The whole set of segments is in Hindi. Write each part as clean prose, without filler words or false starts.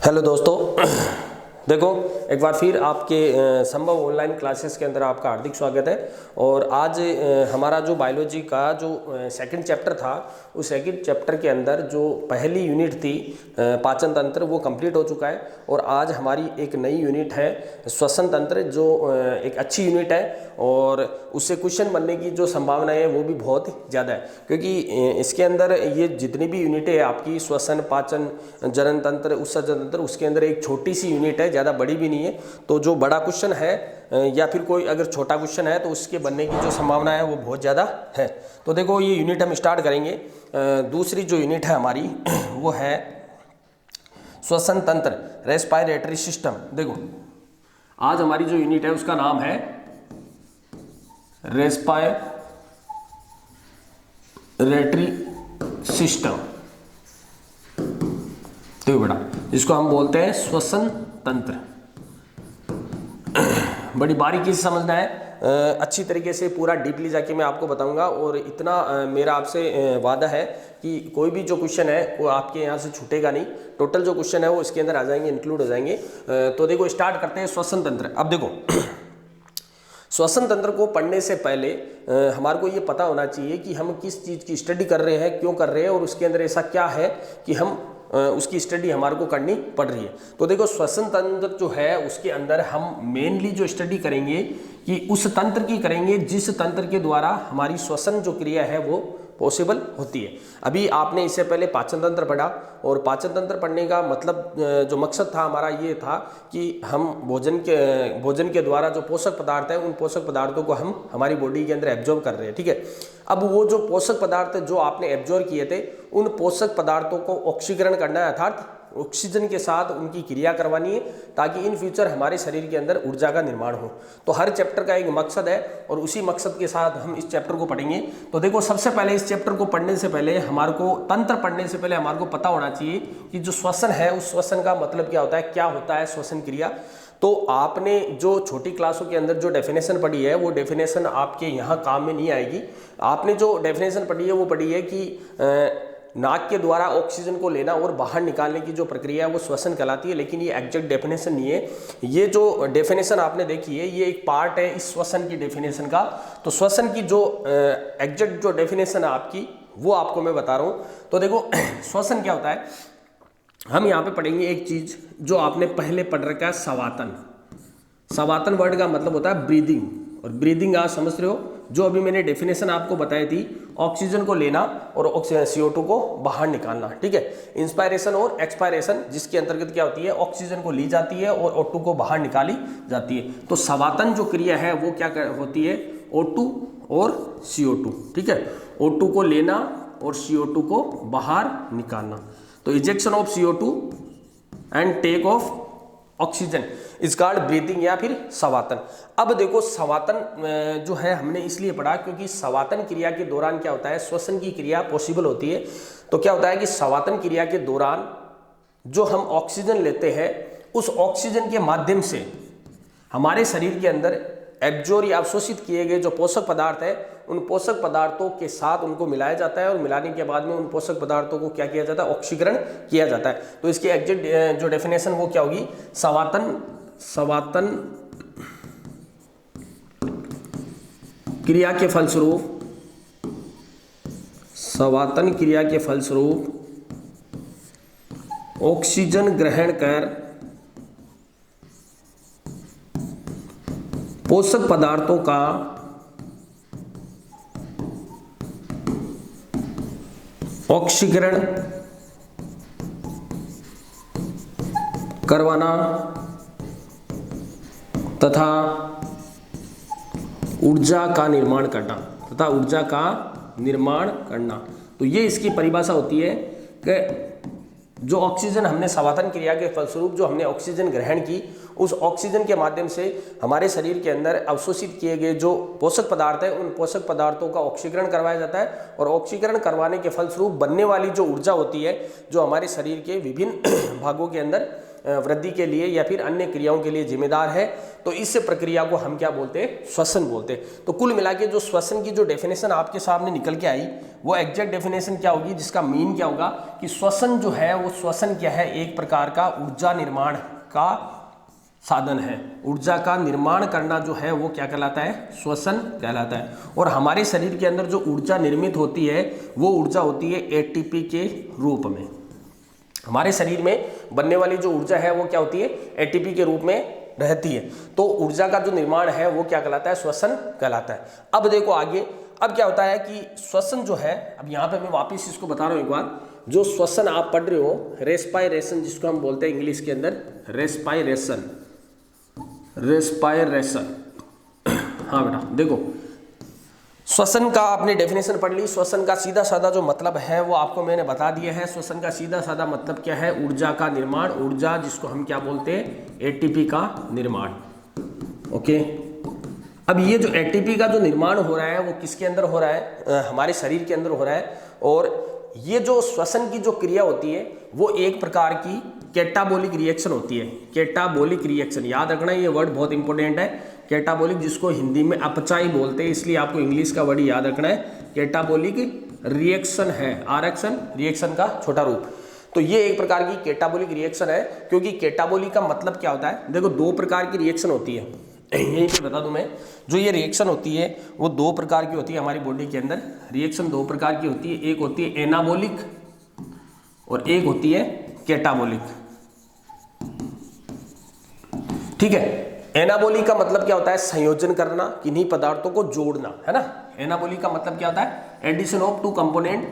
हेलो दोस्तों, देखो एक बार फिर आपके संभव ऑनलाइन क्लासेस के अंदर आपका हार्दिक स्वागत है। और आज हमारा जो बायोलॉजी का जो सेकंड चैप्टर था, उस सेकंड चैप्टर के अंदर जो पहली यूनिट थी पाचन तंत्र, वो कंप्लीट हो चुका है। और आज हमारी एक नई यूनिट है श्वसन तंत्र, जो एक अच्छी यूनिट है और उससे क्वेश्चन बनने की जो संभावना है वो भी बहुत ज़्यादा है, क्योंकि इसके अंदर ये जितनी भी यूनिटें है आपकी श्वसन, पाचन, जनन तंत्र, उत्सर्जन तंत्र, उसके अंदर एक छोटी सी यूनिट है, ज़्यादा बड़ी भी नहीं है। तो जो बड़ा क्वेश्चन है या फिर कोई अगर छोटा क्वेश्चन है तो उसके बनने की जो संभावना है वो बहुत ज़्यादा है। तो देखो ये यूनिट हम स्टार्ट करेंगे। दूसरी जो यूनिट है हमारी वो है श्वसन तंत्र, रेस्पिरेटरी सिस्टम। देखो आज हमारी जो यूनिट है उसका नाम है रेस्पिरेटरी सिस्टम। तो बेटा जिसको हम बोलते हैं श्वसन तंत्र, बड़ी बारीकी से समझना है, अच्छी तरीके से पूरा डीपली जाके मैं आपको बताऊंगा। और इतना मेरा आपसे वादा है कि कोई भी जो क्वेश्चन है वो आपके यहाँ से छूटेगा नहीं। टोटल जो क्वेश्चन है वो इसके अंदर आ जाएंगे, इंक्लूड हो जाएंगे। तो देखो स्टार्ट करते हैं श्वसन तंत्र। अब देखो श्वसन तंत्र को पढ़ने से पहले हमारे को ये पता होना चाहिए कि हम किस चीज़ की स्टडी कर रहे हैं, क्यों कर रहे हैं, और उसके अंदर ऐसा क्या है कि हम उसकी स्टडी हमारे को करनी पड़ रही है। तो देखो श्वसन तंत्र जो है उसके अंदर हम मेनली जो स्टडी करेंगे कि उस तंत्र की करेंगे जिस तंत्र के द्वारा हमारी श्वसन जो क्रिया है वो पॉसिबल होती है। अभी आपने इससे पहले पाचन तंत्र पढ़ा, और पाचन तंत्र पढ़ने का मतलब जो मकसद था हमारा ये था कि हम भोजन के द्वारा जो पोषक पदार्थ है उन पोषक पदार्थों को हम हमारी बॉडी के अंदर एब्जॉर्ब कर रहे हैं, ठीक है। अब वो जो पोषक पदार्थ जो आपने एब्जॉर्ब किए थे उन पोषक पदार्थों को ऑक्सीकरण करना है, अर्थात ऑक्सीजन के साथ उनकी क्रिया करवानी है, ताकि इन फ्यूचर हमारे शरीर के अंदर ऊर्जा का निर्माण हो। तो हर चैप्टर का एक मकसद है और उसी मकसद के साथ हम इस चैप्टर को पढ़ेंगे। तो देखो सबसे पहले इस चैप्टर को पढ़ने से पहले हमारे को तंत्र पढ़ने से पहले हमारे को पता होना चाहिए कि जो श्वसन है उस श्वसन का मतलब क्या होता है, क्या होता है श्वसन क्रिया। तो आपने जो छोटी क्लासों के अंदर जो डेफिनेशन पढ़ी है वो डेफिनेशन आपके यहाँ काम में नहीं आएगी। आपने जो डेफिनेशन पढ़ी है वो पढ़ी है कि नाक के द्वारा ऑक्सीजन को लेना और बाहर निकालने की जो प्रक्रिया है वो श्वसन कहलाती है, लेकिन ये एग्जैक्ट डेफिनेशन नहीं है। ये जो डेफिनेशन आपने देखी है ये एक पार्ट है इस श्वसन की डेफिनेशन का। तो श्वसन की जो एग्जैक्ट जो डेफिनेशन है आपकी वो आपको मैं बता रहा हूँ। तो देखो श्वसन क्या होता है, हम यहाँ पे पढ़ेंगे एक चीज जो आपने पहले पढ़ रखा है, सवातन। सवातन वर्ड का मतलब होता है ब्रीदिंग, और ब्रीदिंग आप समझ रहे हो। जो अभी मैंने डेफिनेशन आपको बताई थी, ऑक्सीजन को लेना और CO2 को बाहर निकालना, ठीक है। इंस्पायरेशन और एक्सपायरेशन, जिसके अंतर्गत क्या होती है, ऑक्सीजन को ली जाती है और O2 को बाहर निकाली जाती है। तो सवातन जो क्रिया है वो क्या होती है, O2 और CO2, ठीक है। O2 को लेना और CO2 को बाहर निकालना। तो ejection of CO2 and take off oxygen is called breathing या फिर सवातन। अब देखो सवातन जो है हमने इसलिए पढ़ा क्योंकि सवातन क्रिया के दौरान क्या होता है, श्वसन की क्रिया पॉसिबल होती है। तो क्या होता है कि सवातन क्रिया के दौरान जो हम ऑक्सीजन लेते हैं उस ऑक्सीजन के माध्यम से हमारे शरीर के अंदर एब्जॉर्ब या अवशोषित किए गए जो पोषक पदार्थ है उन पोषक पदार्थों के साथ उनको मिलाया जाता है, और मिलाने के बाद में उन पोषक पदार्थों को क्या किया जाता है, ऑक्सीकरण किया जाता है। तो इसकी एग्जैक्ट जो डेफिनेशन वो क्या होगी, सवातन क्रिया के फलस्वरूप ऑक्सीजन ग्रहण कर पोषक पदार्थों का ऑक्सीकरण करवाना तथा ऊर्जा का निर्माण करना। तो ये इसकी परिभाषा होती है कि जो ऑक्सीजन हमने सवातन क्रिया के फलस्वरूप जो हमने ऑक्सीजन ग्रहण की, उस ऑक्सीजन के माध्यम से हमारे शरीर के अंदर अवशोषित किए गए जो पोषक पदार्थ है उन पोषक पदार्थों का ऑक्सीकरण करवाया जाता है, और ऑक्सीकरण करवाने के फलस्वरूप बनने वाली जो ऊर्जा होती है जो हमारे शरीर के विभिन्न भागों के अंदर वृद्धि के लिए या फिर अन्य क्रियाओं के लिए जिम्मेदार है। तो इस प्रक्रिया को हम क्या बोलते हैं, श्वसन बोलते हैं। तो कुल मिला के जो श्वसन की जो डेफिनेशन आपके सामने निकल के आई वो एग्जैक्ट डेफिनेशन क्या होगी, जिसका मीन क्या होगा कि श्वसन जो है वो श्वसन क्या है, एक प्रकार का ऊर्जा निर्माण का साधन है। ऊर्जा का निर्माण करना जो है वो क्या कहलाता है, श्वसन कहलाता है। और हमारे शरीर के अंदर जो ऊर्जा निर्मित होती है वो ऊर्जा होती है एटीपी के रूप में। हमारे शरीर में बनने वाली जो ऊर्जा है वो क्या होती है, एटीपी के रूप में रहती है। तो ऊर्जा का जो निर्माण है वो क्या कहलाता है, श्वसन कहलाता है। अब देखो आगे, अब क्या होता है कि श्वसन जो है, अब यहाँ पे मैं वापस इसको बता रहा हूँ एक बार, जो श्वसन आप पढ़ रहे हो रेस्पायरेशन जिसको हम बोलते हैं इंग्लिश के अंदर रेस्पायरेशन, रेस्पायरेशन। हाँ बेटा देखो, श्वसन का आपने डेफिनेशन पढ़ ली। श्वसन का सीधा साधा जो मतलब है वो आपको मैंने बता दिया है। श्वसन का सीधा साधा मतलब क्या है, ऊर्जा का निर्माण, ऊर्जा जिसको हम क्या बोलते हैं, एटीपी का निर्माण। ओके, अब ये जो एटीपी का जो निर्माण हो रहा है वो किसके अंदर हो रहा है, हमारे शरीर के अंदर हो रहा है। और ये जो श्वसन की जो क्रिया होती है वो एक प्रकार की कैटाबोलिक रिएक्शन होती है। कैटाबोलिक रिएक्शन याद रखना, ये वर्ड बहुत इंपॉर्टेंट है। कैटाबोलिक जिसको हिंदी में अपचाई बोलते हैं, इसलिए आपको इंग्लिश का वर्ड याद रखना है। कैटाबोलिक रिएक्शन है, आरएक्शन रिएक्शन का छोटा रूप। तो ये एक प्रकार की कैटाबोलिक रिएक्शन है, क्योंकि कैटाबोलिक का मतलब क्या होता है, देखो दो प्रकार की रिएक्शन होती है, यही पे बता दूं मैं। जो ये रिएक्शन होती है वो दो प्रकार की होती है हमारी बॉडी के अंदर। रिएक्शन दो प्रकार की होती है, एक होती है एनाबोलिक और एक होती है कैटाबोलिक। ठीक है, एनाबोलिक का मतलब क्या होता है, संयोजन करना, किन्हीं पदार्थों को जोड़ना, है ना। एनाबोलिक का मतलब क्या होता है, एडिशन ऑफ टू कंपोनेंट,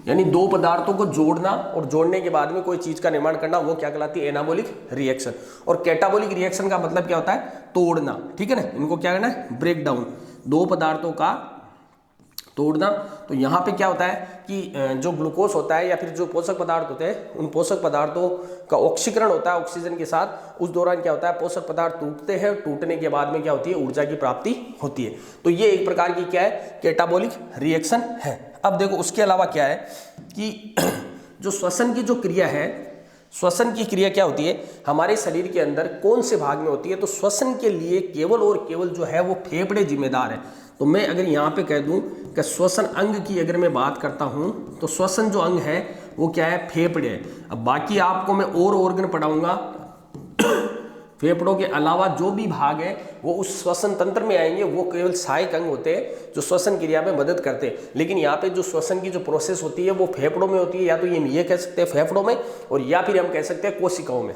यानी दो पदार्थों को जोड़ना और जोड़ने के बाद में कोई चीज का निर्माण करना, वो क्या कहलाती है, एनाबोलिक रिएक्शन। और कैटाबोलिक रिएक्शन का मतलब क्या होता है, तोड़ना। ठीक है ना, इनको क्या करना है, ब्रेक डाउन, दो पदार्थों का तोड़ना। तो यहाँ पे क्या होता है कि जो ग्लूकोज होता है या फिर जो पोषक पदार्थ होते हैं, उन पोषक पदार्थों का ऑक्सीकरण होता है ऑक्सीजन के साथ। उस दौरान क्या होता है, पोषक पदार्थ टूटते हैं, टूटने के बाद में क्या होती है, ऊर्जा की प्राप्ति होती है। तो ये एक प्रकार की क्या है, कैटाबोलिक रिएक्शन है। अब देखो उसके अलावा क्या है कि जो श्वसन की जो क्रिया है, श्वसन की क्रिया क्या होती है हमारे शरीर के अंदर, कौन से भाग में होती है, तो श्वसन के लिए केवल और केवल जो है वो फेफड़े जिम्मेदार है। तो मैं अगर यहाँ पे कह दूं कि श्वसन अंग की अगर मैं बात करता हूं, तो श्वसन जो अंग है वो क्या है, फेफड़े है। अब बाकी आपको मैं और ऑर्गन पढ़ाऊंगा, फेफड़ों के अलावा जो भी भाग है वो उस श्वसन तंत्र में आएंगे, वो केवल सहायक अंग होते हैं जो श्वसन क्रिया में मदद करते हैं। लेकिन यहाँ पे जो श्वसन की जो प्रोसेस होती है वो फेफड़ों में होती है, या तो ये कह सकते हैं फेफड़ों में, और या फिर हम कह सकते हैं कोशिकाओं में।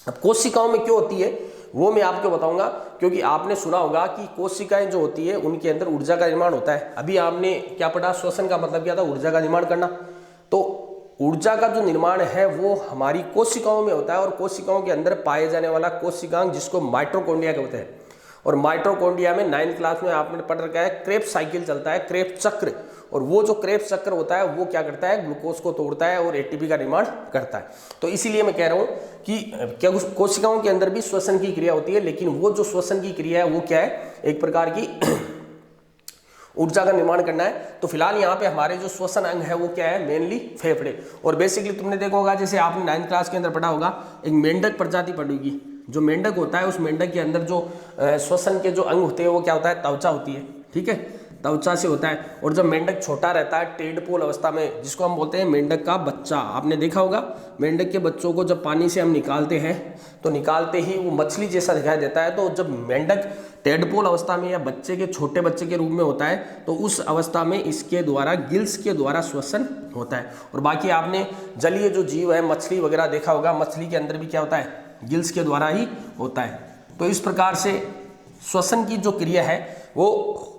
अब कोशिकाओं में क्यों होती है वो मैं आपको बताऊंगा, क्योंकि आपने सुना होगा कि कोशिकाएं जो होती है उनके अंदर ऊर्जा का निर्माण होता है। अभी आपने क्या पढ़ा, श्वसन का मतलब क्या था, ऊर्जा का निर्माण करना। तो ऊर्जा का जो निर्माण है वो हमारी कोशिकाओं में होता है, और कोशिकाओं के अंदर पाए जाने वाला कोशिकांग जिसको माइटोकॉन्ड्रिया कहते हैं। और माइटोकॉन्ड्रिया में 9th क्लास में आपने पढ़ रखा है, क्रेब्स साइकिल चलता है, क्रेब्स चक्र। और वो जो क्रेब्स चक्र होता है वो क्या करता है, ग्लूकोज को तोड़ता है और एटीपी का निर्माण करता है। तो इसीलिए मैं कह रहा हूं कि क्या कोशिकाओं के अंदर भी श्वसन की क्रिया होती है, लेकिन वो जो श्वसन की क्रिया है वो क्या है, एक प्रकार की ऊर्जा का निर्माण करना है। तो फिलहाल यहाँ पे हमारे जो श्वसन अंग है वो क्या है, मेनली फेफड़े। और बेसिकली तुमने देखा होगा, जैसे आपने 9th क्लास के अंदर पढ़ा होगा, एक मेंढक प्रजाति पढ़ेगी। जो मेंढक होता है उस मेंढक के अंदर जो श्वसन के जो अंग होते हैं वो क्या होता है, त्वचा होती है। ठीक है, त्वचा से होता है। और जब मेंढक छोटा रहता है टेडपोल अवस्था में, जिसको हम बोलते हैं मेंढक का बच्चा, आपने देखा होगा मेंढक के बच्चों को जब पानी से हम निकालते हैं तो निकालते ही वो मछली जैसा दिखाई देता है। तो जब मेंढक टेडपोल अवस्था में या बच्चे के छोटे बच्चे के रूप में होता है तो उस अवस्था में इसके द्वारा गिल्स के द्वारा श्वसन होता है। और बाकी आपने जलीय जो जीव है मछली वगैरह देखा होगा, मछली के अंदर भी क्या होता है, गिल्स के द्वारा ही होता है। तो इस प्रकार से श्वसन की जो क्रिया है वो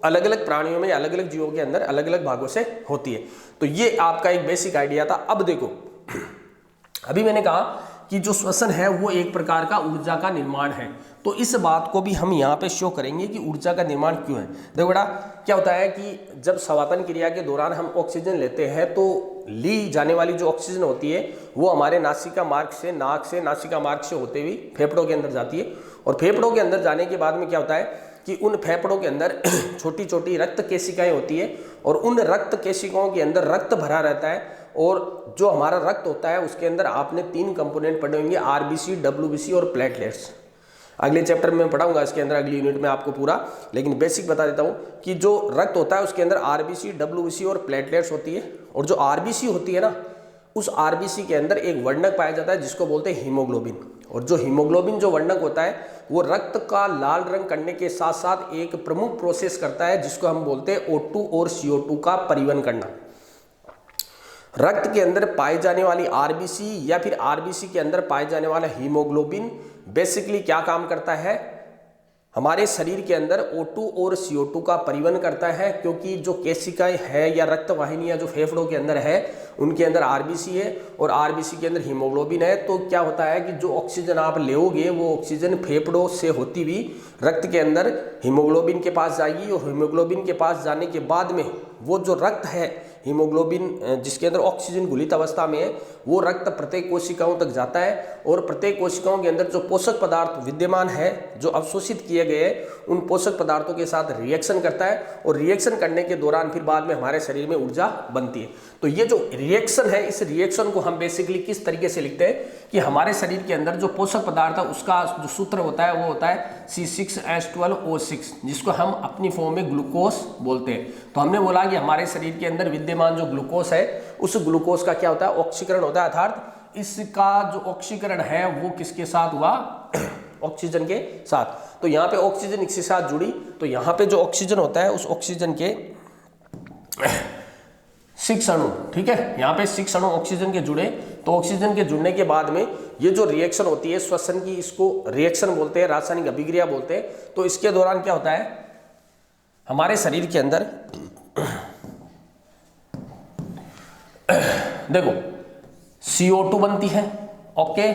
अलग अलग प्राणियों में, अलग अलग जीवों के अंदर अलग अलग भागों से होती है। तो ये आपका एक बेसिक आइडिया था। अब देखो, अभी मैंने कहा कि जो श्वसन है वो एक प्रकार का ऊर्जा का निर्माण है। तो इस बात को भी हम यहाँ पे शो करेंगे कि ऊर्जा का निर्माण क्यों है। देखो बेटा, क्या होता है कि जब स्वातन क्रिया के दौरान हम ऑक्सीजन लेते हैं तो ली जाने वाली जो ऑक्सीजन होती है वो हमारे नासिका मार्ग से, नाक से, नासिका मार्ग से होते हुए फेफड़ों के अंदर जाती है। और फेफड़ों के अंदर जाने के बाद में क्या होता है कि उन फेफड़ों के अंदर छोटी छोटी रक्त केशिकाएं होती है, और उन रक्त केशिकाओं के अंदर रक्त भरा रहता है। और जो हमारा रक्त होता है उसके अंदर आपने 3 कंपोनेंट पढ़े होंगे, आरबीसी, डब्ल्यूबीसी और प्लेटलेट्स। अगले चैप्टर में पढ़ाऊंगा इसके अंदर, अगली यूनिट में आपको पूरा, लेकिन बेसिक बता देता हूँ कि जो रक्त होता है उसके अंदर आरबीसी, डब्ल्यूबीसी और प्लेटलेट्स होती है। और जो आरबीसी होती है ना, उस आरबीसी के अंदर एक वर्णक पाया जाता है जिसको बोलते हैं हीमोग्लोबिन। और जो हीमोग्लोबिन जो वर्णक होता है वो रक्त का लाल रंग करने के साथ साथ एक प्रमुख प्रोसेस करता है जिसको हम बोलते हैं O2 और CO2 का परिवहन करना। रक्त के अंदर पाई जाने वाली आरबीसी या फिर आरबीसी के अंदर पाए जाने वाला हीमोग्लोबिन बेसिकली क्या काम करता है, हमारे शरीर के अंदर O2 और CO2 का परिवहन करता है। क्योंकि जो केशिकाएं है या रक्त वाहिनियां जो फेफड़ों के अंदर है उनके अंदर आरबीसी है और आरबीसी के अंदर हीमोग्लोबिन है। तो क्या होता है कि जो ऑक्सीजन आप लोगे वो ऑक्सीजन फेफड़ों से होती हुई रक्त के अंदर हीमोग्लोबिन के पास जाएगी और हीमोग्लोबिन के पास जाने के बाद में वो जो रक्त है हीमोग्लोबिन जिसके अंदर ऑक्सीजन घुलित अवस्था में है वो रक्त प्रत्येक कोशिकाओं तक जाता है और प्रत्येक कोशिकाओं के अंदर जो पोषक पदार्थ विद्यमान है जो अवशोषित किए गए उन पोषक पदार्थों के साथ रिएक्शन करता है और रिएक्शन करने के दौरान फिर बाद में हमारे शरीर में ऊर्जा बनती है। तो ये जो रिएक्शन है इस रिएक्शन को हम बेसिकली किस तरीके से लिखते हैं कि हमारे शरीर के अंदर जो पोषक पदार्थ है उसका जो सूत्र होता है वो होता है C6H12O6 जिसको हम अपनी फॉर्म में ग्लूकोज बोलते हैं। तो हमने बोला कि हमारे शरीर के अंदर विद्यमान जो ग्लूकोज है उस ग्लूकोज का क्या होता है, ऑक्सीकरण होता है, अर्थात इसका जो ऑक्सीकरण है वो किसके साथ हुआ, ऑक्सीजन के साथ। तो यहाँ पे ऑक्सीजन इसके साथ जुड़ी, तो यहाँ पे जो ऑक्सीजन होता है उस ऑक्सीजन के 6 अणु, ठीक है, यहाँ पे 6 अणु ऑक्सीजन के जुड़े। तो ऑक्सीजन के जुड़ने के बाद में ये जो रिएक्शन होती है श्वसन की, इसको रिएक्शन बोलते हैं, रासायनिक अभिक्रिया बोलते हैं। तो इसके दौरान क्या होता है, हमारे शरीर के अंदर देखो CO2 बनती है। ओके,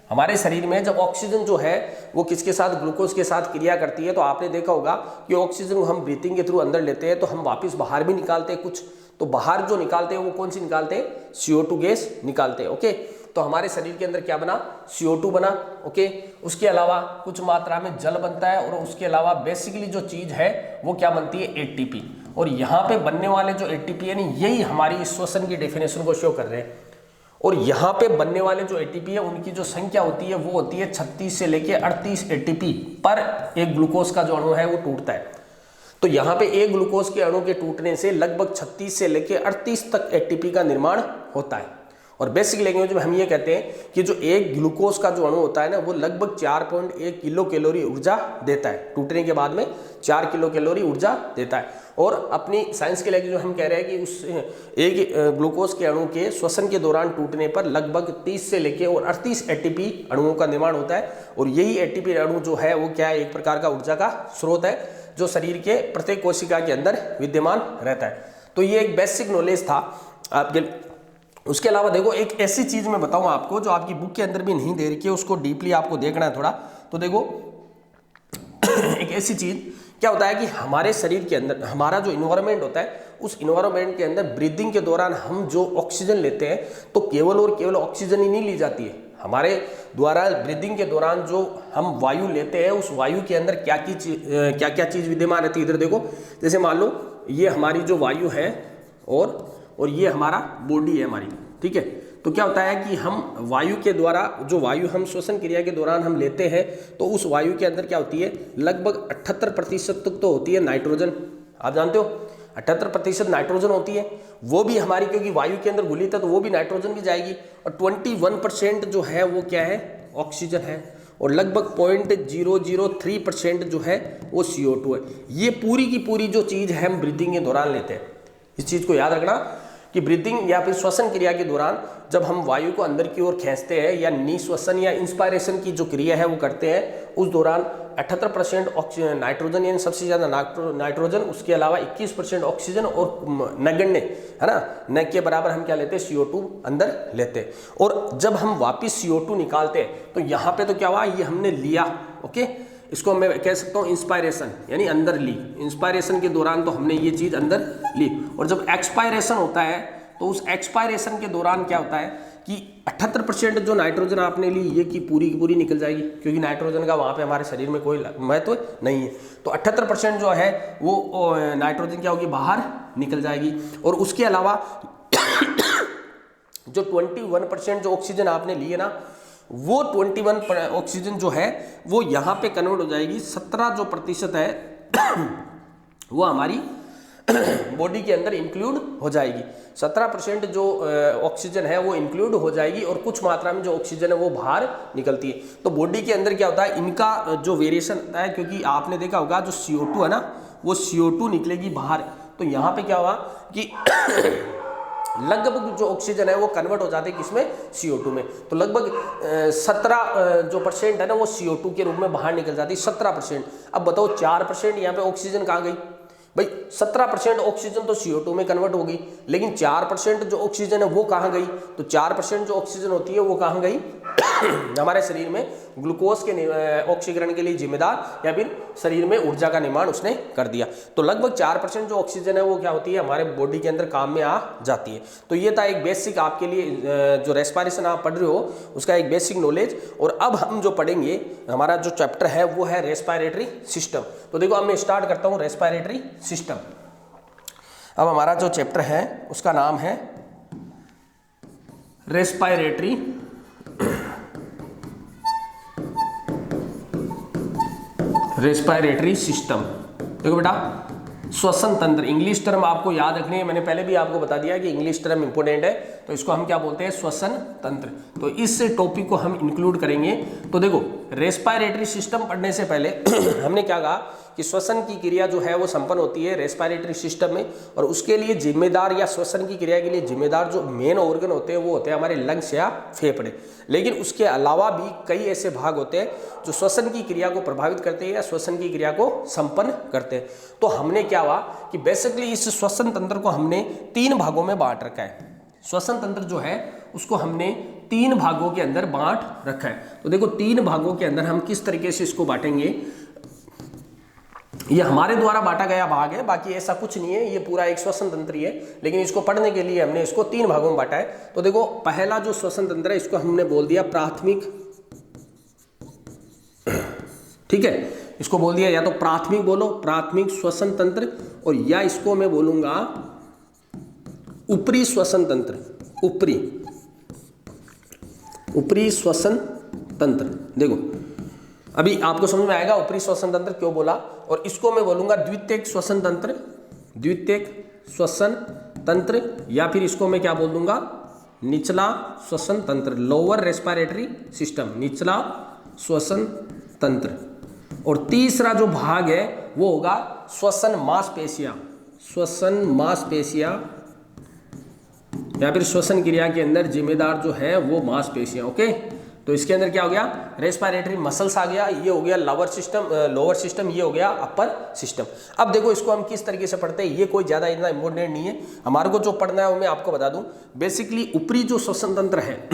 हमारे शरीर में जब ऑक्सीजन जो है वो किसके साथ, ग्लूकोज के साथ क्रिया करती है। तो आपने देखा होगा कि ऑक्सीजन को हम ब्रीथिंग के थ्रू अंदर लेते हैं तो हम वापस बाहर भी निकालते हैं कुछ। तो बाहर जो निकालते हैं वो कौन सी निकालते हैं, CO2 गैस निकालते हैं। ओके, तो हमारे शरीर के अंदर क्या बना, CO2 बना। ओके, उसके अलावा कुछ मात्रा में जल बनता है और उसके अलावा बेसिकली जो चीज है वो क्या बनती है, ATP। और यहाँ पे बनने वाले जो ATP है ना, यही हमारी श्वसन की डेफिनेशन को शो कर रहे हैं। और यहाँ पे बनने वाले जो ATP है उनकी जो संख्या होती है वो होती है 36 से लेके 38 ATP पर एक ग्लूकोज का जो अणु है वो टूटता है। तो यहाँ पे एक ग्लूकोज के अणु के टूटने से लगभग 36 से लेके 38 तक ATP का निर्माण होता है। और बेसिक लैंग्वेज में हम ये कहते हैं कि जो एक ग्लूकोज का जो अणु होता है ना वो लगभग 4.1 किलो कैलोरी ऊर्जा देता है, टूटने के बाद में 4 किलो कैलोरी ऊर्जा देता है। और अपनी साइंस के लैंग्वेज में हम कह रहे हैं कि उस एक ग्लूकोज के अणु के श्वसन के दौरान टूटने पर लगभग 30 से लेके और 38 ATP अणुओं का निर्माण होता है। और यही ATP अणु जो है वो क्या है, एक प्रकार का ऊर्जा का स्रोत है जो शरीर के प्रत्येक कोशिका के अंदर विद्यमान रहता है। तो ये एक बेसिक नॉलेज था आपके। उसके अलावा देखो एक ऐसी चीज मैं बताऊं आपको जो आपकी बुक के अंदर भी नहीं दे रखी है, उसको डीपली आपको देखना है थोड़ा। तो देखो एक ऐसी चीज क्या होता है कि हमारे शरीर के अंदर हमारा जो इन्वायरमेंट होता है उस इन्वायरमेंट के अंदर ब्रीदिंग के दौरान हम जो ऑक्सीजन लेते हैं तो केवल और केवल ऑक्सीजन ही नहीं ली जाती है। हमारे द्वारा ब्रीदिंग के दौरान जो हम वायु लेते हैं उस वायु के अंदर क्या क्या चीज विद्यमान रहती है। इधर देखो, जैसे मान लो ये हमारी जो वायु है और ये हमारा बॉडी है हमारी, ठीक है। तो क्या होता है कि हम वायु के द्वारा जो वायु हम श्वसन क्रिया के दौरान हम लेते हैं तो उस वायु के अंदर क्या होती है, लगभग 78% तक तो होती है नाइट्रोजन। आप जानते हो 78% नाइट्रोजन होती है, वो भी हमारी, क्योंकि वायु के अंदर घुलित है तो वो भी नाइट्रोजन भी जाएगी। और 21% जो है वो क्या है, ऑक्सीजन है। और लगभग 0.003% जो है वो CO2 है। ये पूरी की पूरी जो चीज़ है हम ब्रीथिंग के दौरान लेते हैं। इस चीज़ को याद रखना कि ब्रीथिंग या फिर श्वसन क्रिया के दौरान जब हम वायु को अंदर की ओर खींचते हैं या निश्वसन या इंस्पायरेशन की जो क्रिया है वो करते हैं, उस दौरान 78% नाइट्रोजन यानी सबसे ज़्यादा नाइट्रोजन, उसके अलावा 21% ऑक्सीजन और नगण्य है ना, न के बराबर हम क्या लेते हैं, CO2 अंदर लेते हैं। और जब हम वापिस CO2 निकालते हैं तो यहाँ पे तो क्या हुआ, ये हमने लिया। ओके, इसको मैं कह सकता हूँ इंस्पायरेशन यानी अंदर ली। इंस्पायरेशन के दौरान तो हमने ये चीज़ अंदर ली। और जब एक्सपायरेशन होता है तो उस एक्सपायरेशन के दौरान क्या होता है कि 78% जो नाइट्रोजन आपने ली ये की पूरी निकल जाएगी, क्योंकि नाइट्रोजन का वहाँ पे हमारे शरीर में कोई महत्व नहीं है। तो 78% जो है वो नाइट्रोजन क्या होगी, बाहर निकल जाएगी। और उसके अलावा जो 21% जो ऑक्सीजन आपने लिए ना, वो 21 ऑक्सीजन जो है वो यहाँ पे कन्वर्ट हो जाएगी। 17 जो प्रतिशत है वो हमारी बॉडी के अंदर इंक्लूड हो जाएगी। 17% जो ऑक्सीजन है वो इंक्लूड हो जाएगी और कुछ मात्रा में जो ऑक्सीजन है वो बाहर निकलती है। तो बॉडी के अंदर क्या होता है, इनका जो वेरिएशन होता है, क्योंकि आपने देखा होगा जो CO2 है ना, वो CO2 निकलेगी बाहर। तो यहाँ पे क्या हुआ कि लगभग जो ऑक्सीजन है वो कन्वर्ट हो जाते हैं किसमें, CO2 में। तो लगभग 17 जो % है ना वो CO2 के रूप में बाहर निकल जाती है, 17%। अब बताओ 4% यहाँ पे ऑक्सीजन कहाँ गई भाई? 17% ऑक्सीजन तो CO2 में कन्वर्ट होगी, लेकिन 4% जो ऑक्सीजन है वो कहाँ गई? तो 4% जो ऑक्सीजन होती है वो कहाँ गई? हमारे शरीर में ग्लूकोज के ऑक्सीकरण के लिए जिम्मेदार, या फिर शरीर में ऊर्जा का निर्माण उसने कर दिया। तो लगभग 4% जो ऑक्सीजन है वो क्या होती है, हमारे बॉडी के अंदर काम में आ जाती है। तो ये था एक बेसिक आपके लिए जो रेस्पिरेशन आप पढ़ रहे हो उसका एक बेसिक नॉलेज। और अब हम जो पढ़ेंगे, हमारा जो चैप्टर है वो है रेस्पिरेटरी सिस्टम। तो देखो अब मैं स्टार्ट करता हूँ रेस्पिरेटरी सिस्टम। अब हमारा जो चैप्टर है उसका नाम है रेस्पिरेटरी सिस्टम। देखो बेटा, श्वसन तंत्र, इंग्लिश टर्म आपको याद रखनी है। मैंने पहले भी आपको बता दिया कि इंग्लिश टर्म इंपोर्टेंट है, तो इसको हम क्या बोलते हैं, श्वसन तंत्र। तो इस टॉपिक को हम इंक्लूड करेंगे। तो देखो, रेस्पिरेटरी सिस्टम पढ़ने से पहले हमने क्या कहा कि श्वसन की क्रिया जो है वो संपन्न होती है रेस्पिरेटरी सिस्टम में, और उसके लिए जिम्मेदार या श्वसन की क्रिया के लिए जिम्मेदार जो मेन ऑर्गन होते हैं वो होते हैं हमारे लंग्स या फेफड़े। लेकिन उसके अलावा भी कई ऐसे भाग होते हैं जो श्वसन की क्रिया को प्रभावित करते हैं या श्वसन की क्रिया को संपन्न करते हैं। तो हमने क्या हुआ कि बेसिकली इस श्वसन तंत्र को हमने 3 भागों में बांट रखा है। श्वसन तंत्र जो है उसको हमने 3 भागों के अंदर बांट रखा है। तो देखो 3 भागों के अंदर हम किस तरीके से इसको बांटेंगे, ये हमारे द्वारा बांटा गया भाग है, बाकी ऐसा कुछ नहीं है, ये पूरा एक श्वसन तंत्र ही है, लेकिन इसको पढ़ने के लिए हमने इसको 3 भागों में बांटा है। तो देखो, पहला जो श्वसन तंत्र है इसको हमने बोल दिया प्राथमिक, ठीक है, इसको बोल दिया या तो प्राथमिक बोलो, प्राथमिक श्वसन तंत्र, और या इसको मैं बोलूंगा ऊपरी श्वसन तंत्र, ऊपरी श्वसन तंत्र। देखो अभी आपको समझ में आएगा ऊपरी श्वसन तंत्र क्यों बोला। और इसको मैं बोलूंगा द्वितीयक श्वसन तंत्र, द्वितीयक श्वसन तंत्र, या फिर इसको मैं क्या बोल दूंगा, निचला श्वसन तंत्र, लोअर रेस्पिरेटरी सिस्टम, निचला श्वसन तंत्र। और तीसरा जो भाग है वो होगा श्वसन मांसपेशियां, श्वसन मांसपेशियां, या फिर श्वसन क्रिया के अंदर जिम्मेदार जो है वो मांसपेशियां। ओके, तो इसके अंदर क्या हो गया, रेस्पिरेटरी मसल्स आ गया, ये हो गया लोअर सिस्टम, ये हो गया अपर सिस्टम। अब देखो इसको हम किस तरीके से पढ़ते हैं, ये कोई ज़्यादा इतना इंपॉर्टेंट नहीं है, हमारे को जो पढ़ना है वो मैं आपको बता दूं। बेसिकली ऊपरी जो श्वसन तंत्र है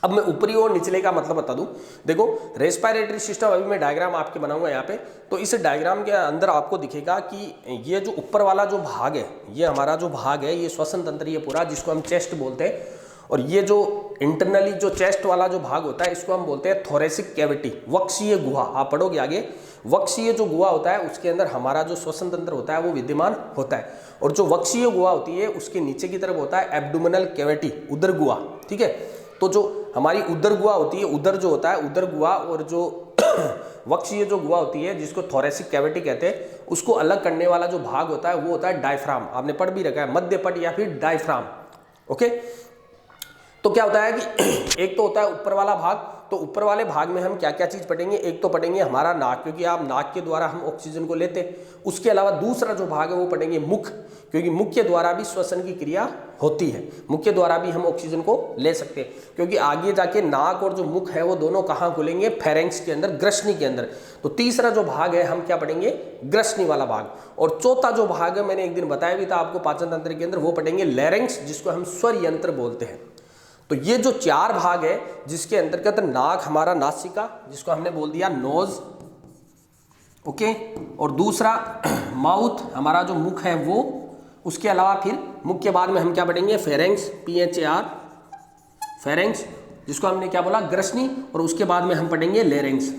अब मैं ऊपरी और निचले का मतलब बता दूं। देखो रेस्पिरेटरी सिस्टम, अभी मैं डायग्राम आपके बनाऊंगा यहाँ पे, तो इस डायग्राम के अंदर आपको दिखेगा कि ये जो ऊपर वाला जो भाग है, ये हमारा जो भाग है, ये श्वसन तंत्र ये पूरा, जिसको हम चेस्ट बोलते हैं। और ये जो इंटरनली जो चेस्ट वाला जो भाग होता है इसको हम बोलते हैं थोरेसिक कैविटी, वक्षीय गुहा। आप पढ़ोगे आगे, वक्षीय जो गुहा होता है उसके अंदर हमारा जो श्वसन तंत्र होता है वो विद्यमान होता है। और जो वक्षीय गुहा होती है उसके नीचे की तरफ होता है एब्डोमिनल कैविटी, उदर गुहा, ठीक है। तो जो हमारी उदर गुहा होती है, उदर जो होता है उदर गुहा, और जो वक्षीय जो गुहा होती है जिसको थोरेसिक कैविटी कहते हैं, उसको अलग करने वाला जो भाग होता है वो होता है डायफ्राम। आपने पढ़ भी रखा है, मध्यपट या फिर डायफ्राम। ओके, तो क्या होता है कि एक तो होता है ऊपर वाला भाग, तो ऊपर वाले भाग में हम क्या क्या चीज पढ़ेंगे, एक तो पढ़ेंगे हमारा नाक, क्योंकि आप नाक के द्वारा हम ऑक्सीजन को लेते हैं। उसके अलावा दूसरा जो भाग है वो पढ़ेंगे मुख, क्योंकि मुख के द्वारा भी श्वसन की क्रिया होती है, मुख के द्वारा भी हम ऑक्सीजन को ले सकते हैं। क्योंकि आगे जाके नाक और जो मुख है वो दोनों कहाँ खुलेंगे, फेरेंक्स के अंदर, ग्रसनी के अंदर। तो तीसरा जो भाग है हम क्या पढ़ेंगे, ग्रसनी वाला भाग। और चौथा जो भाग है मैंने एक दिन बताया भी था आपको पाचन तंत्र के अंदर, वो पढ़ेंगे लैरिंक्स, जिसको हम स्वर यंत्र बोलते हैं। तो ये जो 4 भाग है जिसके अंतर्गत नाक हमारा नासिका, जिसको हमने बोल दिया नोज, ओके, और दूसरा माउथ हमारा जो मुख है वो, उसके अलावा फिर मुख के बाद में हम क्या पढ़ेंगे, फेरेंक्स, PHAR, फेरेंक्स, जिसको हमने क्या बोला, ग्रसनी, और उसके बाद में हम पढ़ेंगे लेरेंक्स,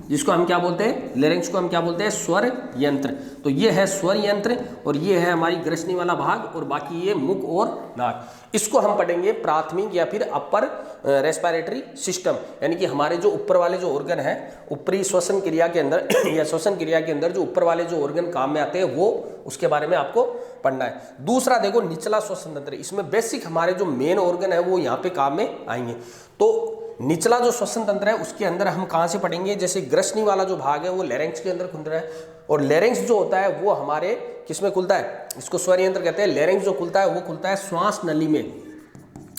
जिसको हम क्या बोलते हैं, लेरिंक्स को हम क्या बोलते हैं, स्वर यंत्र। तो ये है स्वर यंत्र और ये है हमारी ग्रसनी वाला भाग और बाकी ये मुख और नाक। इसको हम पढ़ेंगे प्राथमिक या फिर अपर रेस्पिरेटरी सिस्टम, यानी कि हमारे जो ऊपर वाले जो ऑर्गन है, ऊपरी श्वसन क्रिया के अंदर या श्वसन क्रिया के अंदर जो ऊपर वाले जो ऑर्गन काम में आते हैं वो उसके बारे में आपको पढ़ना है। दूसरा देखो निचला श्वसन तंत्र, इसमें बेसिक हमारे जो मेन ऑर्गन है वो यहाँ पे काम में आएंगे। तो निचला जो श्वसन तंत्र है उसके अंदर हम कहाँ से पढ़ेंगे, जैसे ग्रसनी वाला जो भाग है वो लेरेंक्स के अंदर खुल रहा है और लेरेंक्स जो होता है वो हमारे किसमें खुलता है, इसको स्वर यंत्र कहते हैं। लेरेंक्स जो खुलता है वो खुलता है श्वास नली में,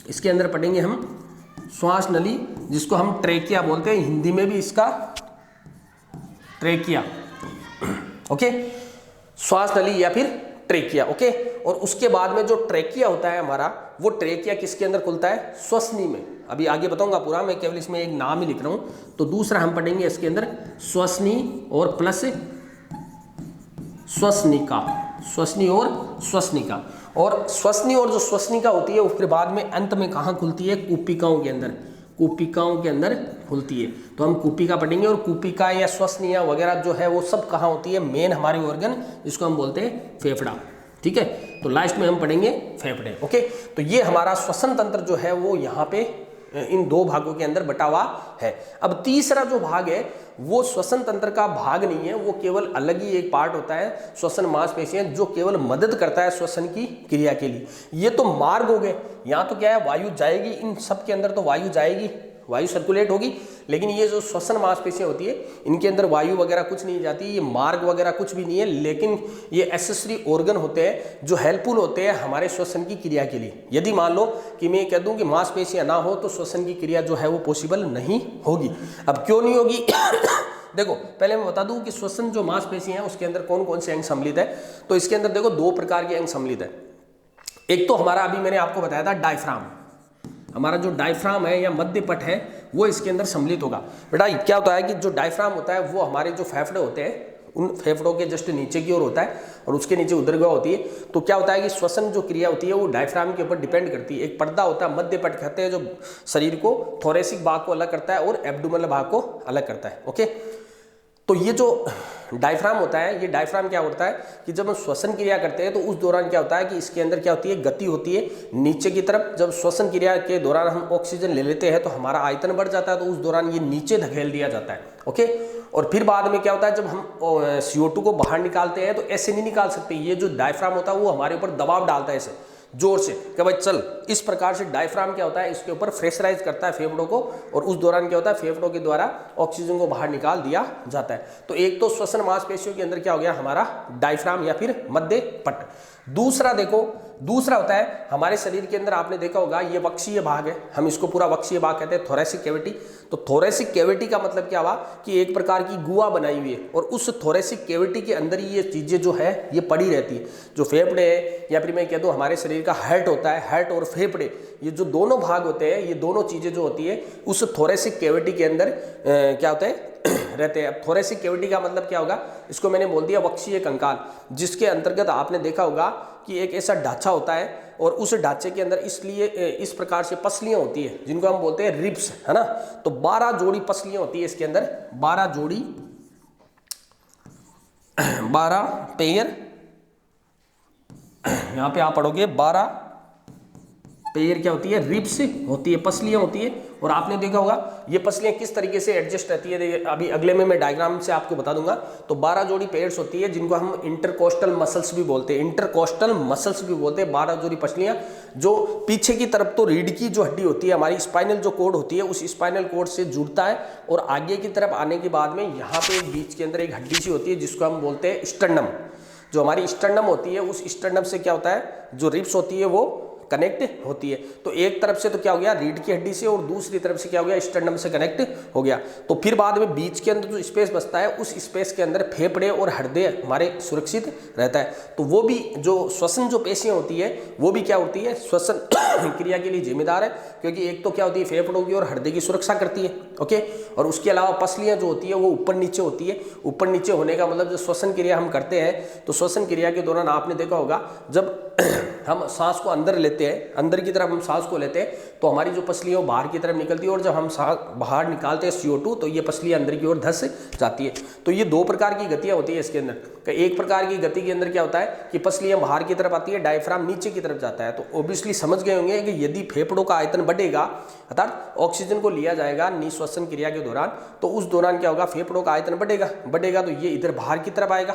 इसके अंदर पढ़ेंगे हम श्वास नली, जिसको हम ट्रेकिया बोलते हैं, हिंदी में भी इसका ट्रेकिया, ओके, श्वास नली या फिर ट्रेकिया, ओके। और उसके बाद में जो ट्रेकिया होता है हमारा, वो ट्रेकिया किसके अंदर खुलता है, श्वसनी में। अभी आगे बताऊंगा पूरा, मैं केवल इसमें एक नाम ही लिख रहा हूं। तो दूसरा हम पढ़ेंगे इसके अंदर श्वसनी और प्लस श्वसनिका, श्वसनी और श्वसनिका। और श्वसनी और जो श्वसनिका होती है उसके बाद में अंत में कहाँ खुलती है, कूपिकाओं के अंदर, कूपिकाओं के अंदर खुलती है। तो हम कूपिका पढ़ेंगे और कूपिका या श्वसनिया वगैरह जो है वो सब कहाँ होती है, मेन हमारे ऑर्गन जिसको हम बोलते हैं फेफड़ा, ठीक है। तो लास्ट में हम पढ़ेंगे फेफड़े, ओके। तो ये हमारा श्वसन तंत्र जो है वो यहाँ पे इन दो भागों के अंदर बटा हुआ है। अब तीसरा जो भाग है वो श्वसन तंत्र का भाग नहीं है, वो केवल अलग ही एक पार्ट होता है, श्वसन मांसपेशियां, जो केवल मदद करता है श्वसन की क्रिया के लिए। ये तो मार्ग हो गए, यहाँ तो क्या है, वायु जाएगी, इन सब के अंदर तो वायु जाएगी, वायु सर्कुलेट होगी, लेकिन ये जो श्वसन मांसपेशियां होती है इनके अंदर वायु वगैरह कुछ नहीं जाती, ये मार्ग वगैरह कुछ भी नहीं है, लेकिन ये एसेसरी ऑर्गन होते हैं जो हेल्पफुल होते हैं हमारे श्वसन की क्रिया के लिए। यदि मान लो कि मैं कह दूं कि मांसपेशियां ना हो तो श्वसन की क्रिया जो है वो पॉसिबल नहीं होगी। अब क्यों नहीं होगी देखो, पहले मैं बता दूं कि श्वसन जो मांसपेशी है उसके अंदर कौन कौन से अंग सम्मिलित है। तो इसके अंदर देखो दो प्रकार के अंग सम्मिलित है। एक तो हमारा अभी मैंने आपको बताया था डायफ्राम, हमारा जो डायफ्राम है या मध्य पट है वो इसके अंदर सम्मिलित होगा। बेटा क्या होता है कि जो डायफ्राम होता है वो हमारे जो फेफड़े होते हैं उन फेफड़ों के जस्ट नीचे की ओर होता है और उसके नीचे उदरगाह होती है। तो क्या होता है कि श्वसन जो क्रिया होती है वो डायफ्राम के ऊपर डिपेंड करती है। एक पर्दा होता है मध्य पट कहते हैं जो शरीर को थोरेसिक भाग को अलग करता है और एब्डोमिनल भाग को अलग करता है, ओके। तो ये जो डायफ्राम होता है, ये डायफ्राम क्या होता है कि जब हम श्वसन क्रिया करते हैं तो उस दौरान क्या होता है कि इसके अंदर क्या होती है, गति होती है नीचे की तरफ। जब श्वसन क्रिया के दौरान हम ऑक्सीजन ले लेते हैं तो हमारा आयतन बढ़ जाता है, तो उस दौरान ये नीचे धकेल दिया जाता है, ओके। और फिर बाद में क्या होता है, जब हम CO2 को बाहर निकालते हैं तो ऐसे नहीं निकाल सकते। ये जो डायफ्राम होता है वो हमारे ऊपर दबाव डालता है ऐसे जोर से कि भाई चल, इस प्रकार से डायफ्राम क्या होता है इसके ऊपर प्रेशराइज करता है फेफड़ों को, और उस दौरान क्या होता है फेफड़ों के द्वारा ऑक्सीजन को बाहर निकाल दिया जाता है। तो एक तो श्वसन मांसपेशियों के अंदर क्या हो गया हमारा डायफ्राम या फिर मध्य पट। दूसरा देखो, दूसरा होता है हमारे शरीर के अंदर, आपने देखा होगा ये वक्षीय भाग है, हम इसको पूरा वक्षीय भाग कहते हैं, थोरेसिक कैविटी। तो थोरेसिक कैविटी का मतलब क्या हुआ कि एक प्रकार की गुहा बनाई हुई है और उस थोरेसिक कैविटी के अंदर ये चीजें जो है ये पड़ी रहती है। जो फेफड़े है या फिर मैं कह दूं हमारे शरीर का हार्ट होता है, हार्ट और फेफड़े ये जो दोनों भाग होते हैं, ये दोनों चीजें जो होती है उस थोरेसिक कैविटी के अंदर क्या होता है रहते हैं। अब थोरेसिक कैविटी का मतलब क्या होगा, इसको मैंने बोल दिया वक्षीय कंकाल, जिसके अंतर्गत आपने देखा होगा कि एक ऐसा ढांचा होता है और उस ढांचे के अंदर इसलिए इस प्रकार से पसलियां होती है जिनको हम बोलते हैं रिब्स, है ना। तो 12 जोड़ी पसलियां होती है इसके अंदर, 12 जोड़ी 12 पेयर, यहां पे आप पढ़ोगे 12 पेयर क्या होती है, रिब्स होती है, पसलियां होती है। और आपने देखा होगा ये पसलियां किस तरीके से एडजस्ट रहती है, अभी अगले में मैं डायग्राम से आपको बता दूंगा। तो 12 जोड़ी पेयर्स होती है जिनको हम इंटरकोस्टल मसल्स भी बोलते हैं, इंटरकोस्टल मसल्स भी बोलते हैं। 12 जोड़ी पसलियां जो पीछे की तरफ तो रीढ़ की जो हड्डी होती है हमारी स्पाइनल जो कोड होती है उस स्पाइनल कोड से जुड़ता है, और आगे की तरफ आने के बाद में यहाँ पे बीच के अंदर एक हड्डी सी होती है जिसको हम बोलते हैं स्टर्नम। जो हमारी स्टर्नम होती है उस स्टर्नम से क्या होता है, जो रिब्स होती है वो कनेक्ट होती है। तो एक तरफ से तो क्या हो गया रीढ़ की हड्डी से, और दूसरी तरफ से क्या हो गया स्टर्नम से कनेक्ट हो गया। तो फिर बाद में बीच के अंदर जो स्पेस बचता है उस स्पेस के अंदर फेफड़े और हृदय हमारे सुरक्षित रहता है। तो वो भी जो श्वसन जो पेशियां होती है वो भी क्या होती है, श्वसन क्रिया के लिए जिम्मेदार है, क्योंकि एक तो क्या होती है फेफड़ों की और हृदय की सुरक्षा करती है, ओके। और उसके अलावा पसलियां जो होती है वो ऊपर नीचे होती है। ऊपर नीचे होने का मतलब जो श्वसन क्रिया हम करते हैं, तो श्वसन क्रिया के दौरान आपने देखा होगा जब हम सांस को अंदर लेते लेते हैं, अंदर की तरफ हम सांस को लेते हैं तो हमारी जो पसली है वो बाहर की तरफ निकलती है, और जब हम बाहर निकालते हैं CO2 तो ये पसली अंदर की ओर धंस जाती है। तो ये दो प्रकार की गतियाँ होती है इसके अंदर। एक प्रकार की गति के अंदर क्या होता है कि पसलियाँ बाहर की तरफ आती है, डायफ्राम नीचे की तरफ जाता है। तो ऑब्वियसली समझ गए होंगे कि यदि फेफड़ों का आयतन बढ़ेगा अर्थात ऑक्सीजन को लिया जाएगा निश्वसन क्रिया के दौरान, तो उस दौरान क्या होगा, फेफड़ों का आयतन बढ़ेगा तो ये इधर बाहर की तरफ आएगा,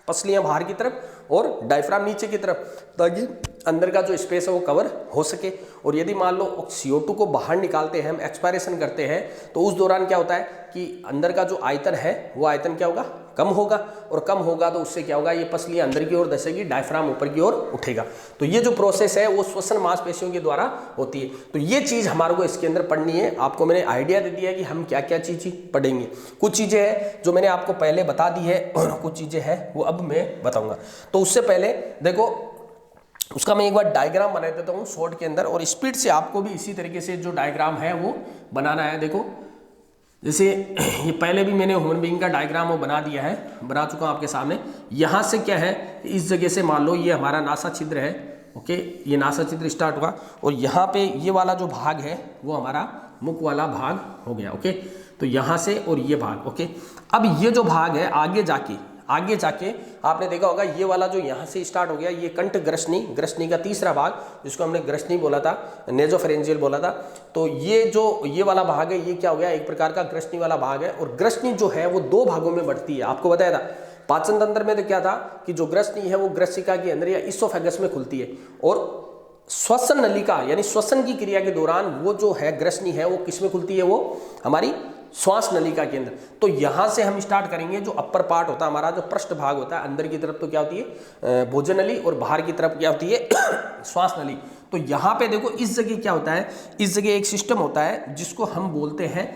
पसलियां बाहर की तरफ और डायफ्राम नीचे की तरफ, ताकि अंदर का जो स्पेस है वो कवर हो सके। और यदि मान लो CO2 को बाहर निकालते हैं, हम एक्सपायरेशन करते हैं, तो उस दौरान क्या होता है कि अंदर का जो आयतन है वो आयतन क्या होगा, कम होगा, और कम होगा तो उससे क्या होगा, ये पसलियां अंदर की ओर धंसेगी, डायफ्राम ऊपर की ओर उठेगा। तो ये जो प्रोसेस है वो श्वसन मांसपेशियों के द्वारा होती है। तो ये चीज़ हमारे को इसके अंदर पढ़नी है। आपको मैंने आइडिया दे दिया कि हम क्या क्या चीज़ पढ़ेंगे। कुछ चीज़ें हैं जो मैंने आपको पहले बता दी है और कुछ चीज़ें हैं वो अब मैं बताऊँगा। तो उससे पहले देखो, उसका मैं एक बार डायग्राम बना देता हूँ शॉर्ट के अंदर, और स्पीड से आपको भी इसी तरीके से जो डायग्राम है वो बनाना है। देखो जैसे ये पहले भी मैंने ह्यूमन बीइंग का डायग्राम वो बना दिया है, बना चुका हूँ आपके सामने। यहाँ से क्या है, इस जगह से मान लो ये हमारा नासा छिद्र है, ओके, ये नासा छिद्र स्टार्ट होगा, और यहाँ पे ये वाला जो भाग है वो हमारा मुख वाला भाग हो गया, ओके। तो यहाँ से और ये भाग, ओके। अब ये जो भाग है आगे जाके आपने देखा होगा ये वाला जो यहाँ से स्टार्ट हो गया, ये कंठ ग्रसनी का तीसरा भाग, जिसको हमने ग्रसनी बोला था, नेजोफेरेंजियल बोला था। तो ये वाला भाग है, ये क्या हो गया, एक प्रकार का ग्रसनी वाला भाग है। और ग्रसनी जो है वो दो भागों में बढ़ती है, आपको बताया था पाचन तंत्र में। तो क्या था कि जो ग्रसनी है वो ग्रसिका के अंदर या इसोफेगस में खुलती है, और श्वसन नलिका यानी श्वसन की क्रिया के दौरान वो जो है ग्रसनी है वो किस में खुलती है, वो हमारी श्वास नलिका के अंदर। तो यहाँ से हम स्टार्ट करेंगे, जो अपर पार्ट होता है हमारा, जो पृष्ठ भाग होता है, अंदर की तरफ तो क्या होती है भोजन नली, और बाहर की तरफ क्या होती है श्वास नली। तो यहाँ पे देखो इस जगह क्या होता है, इस जगह एक सिस्टम होता है जिसको हम बोलते हैं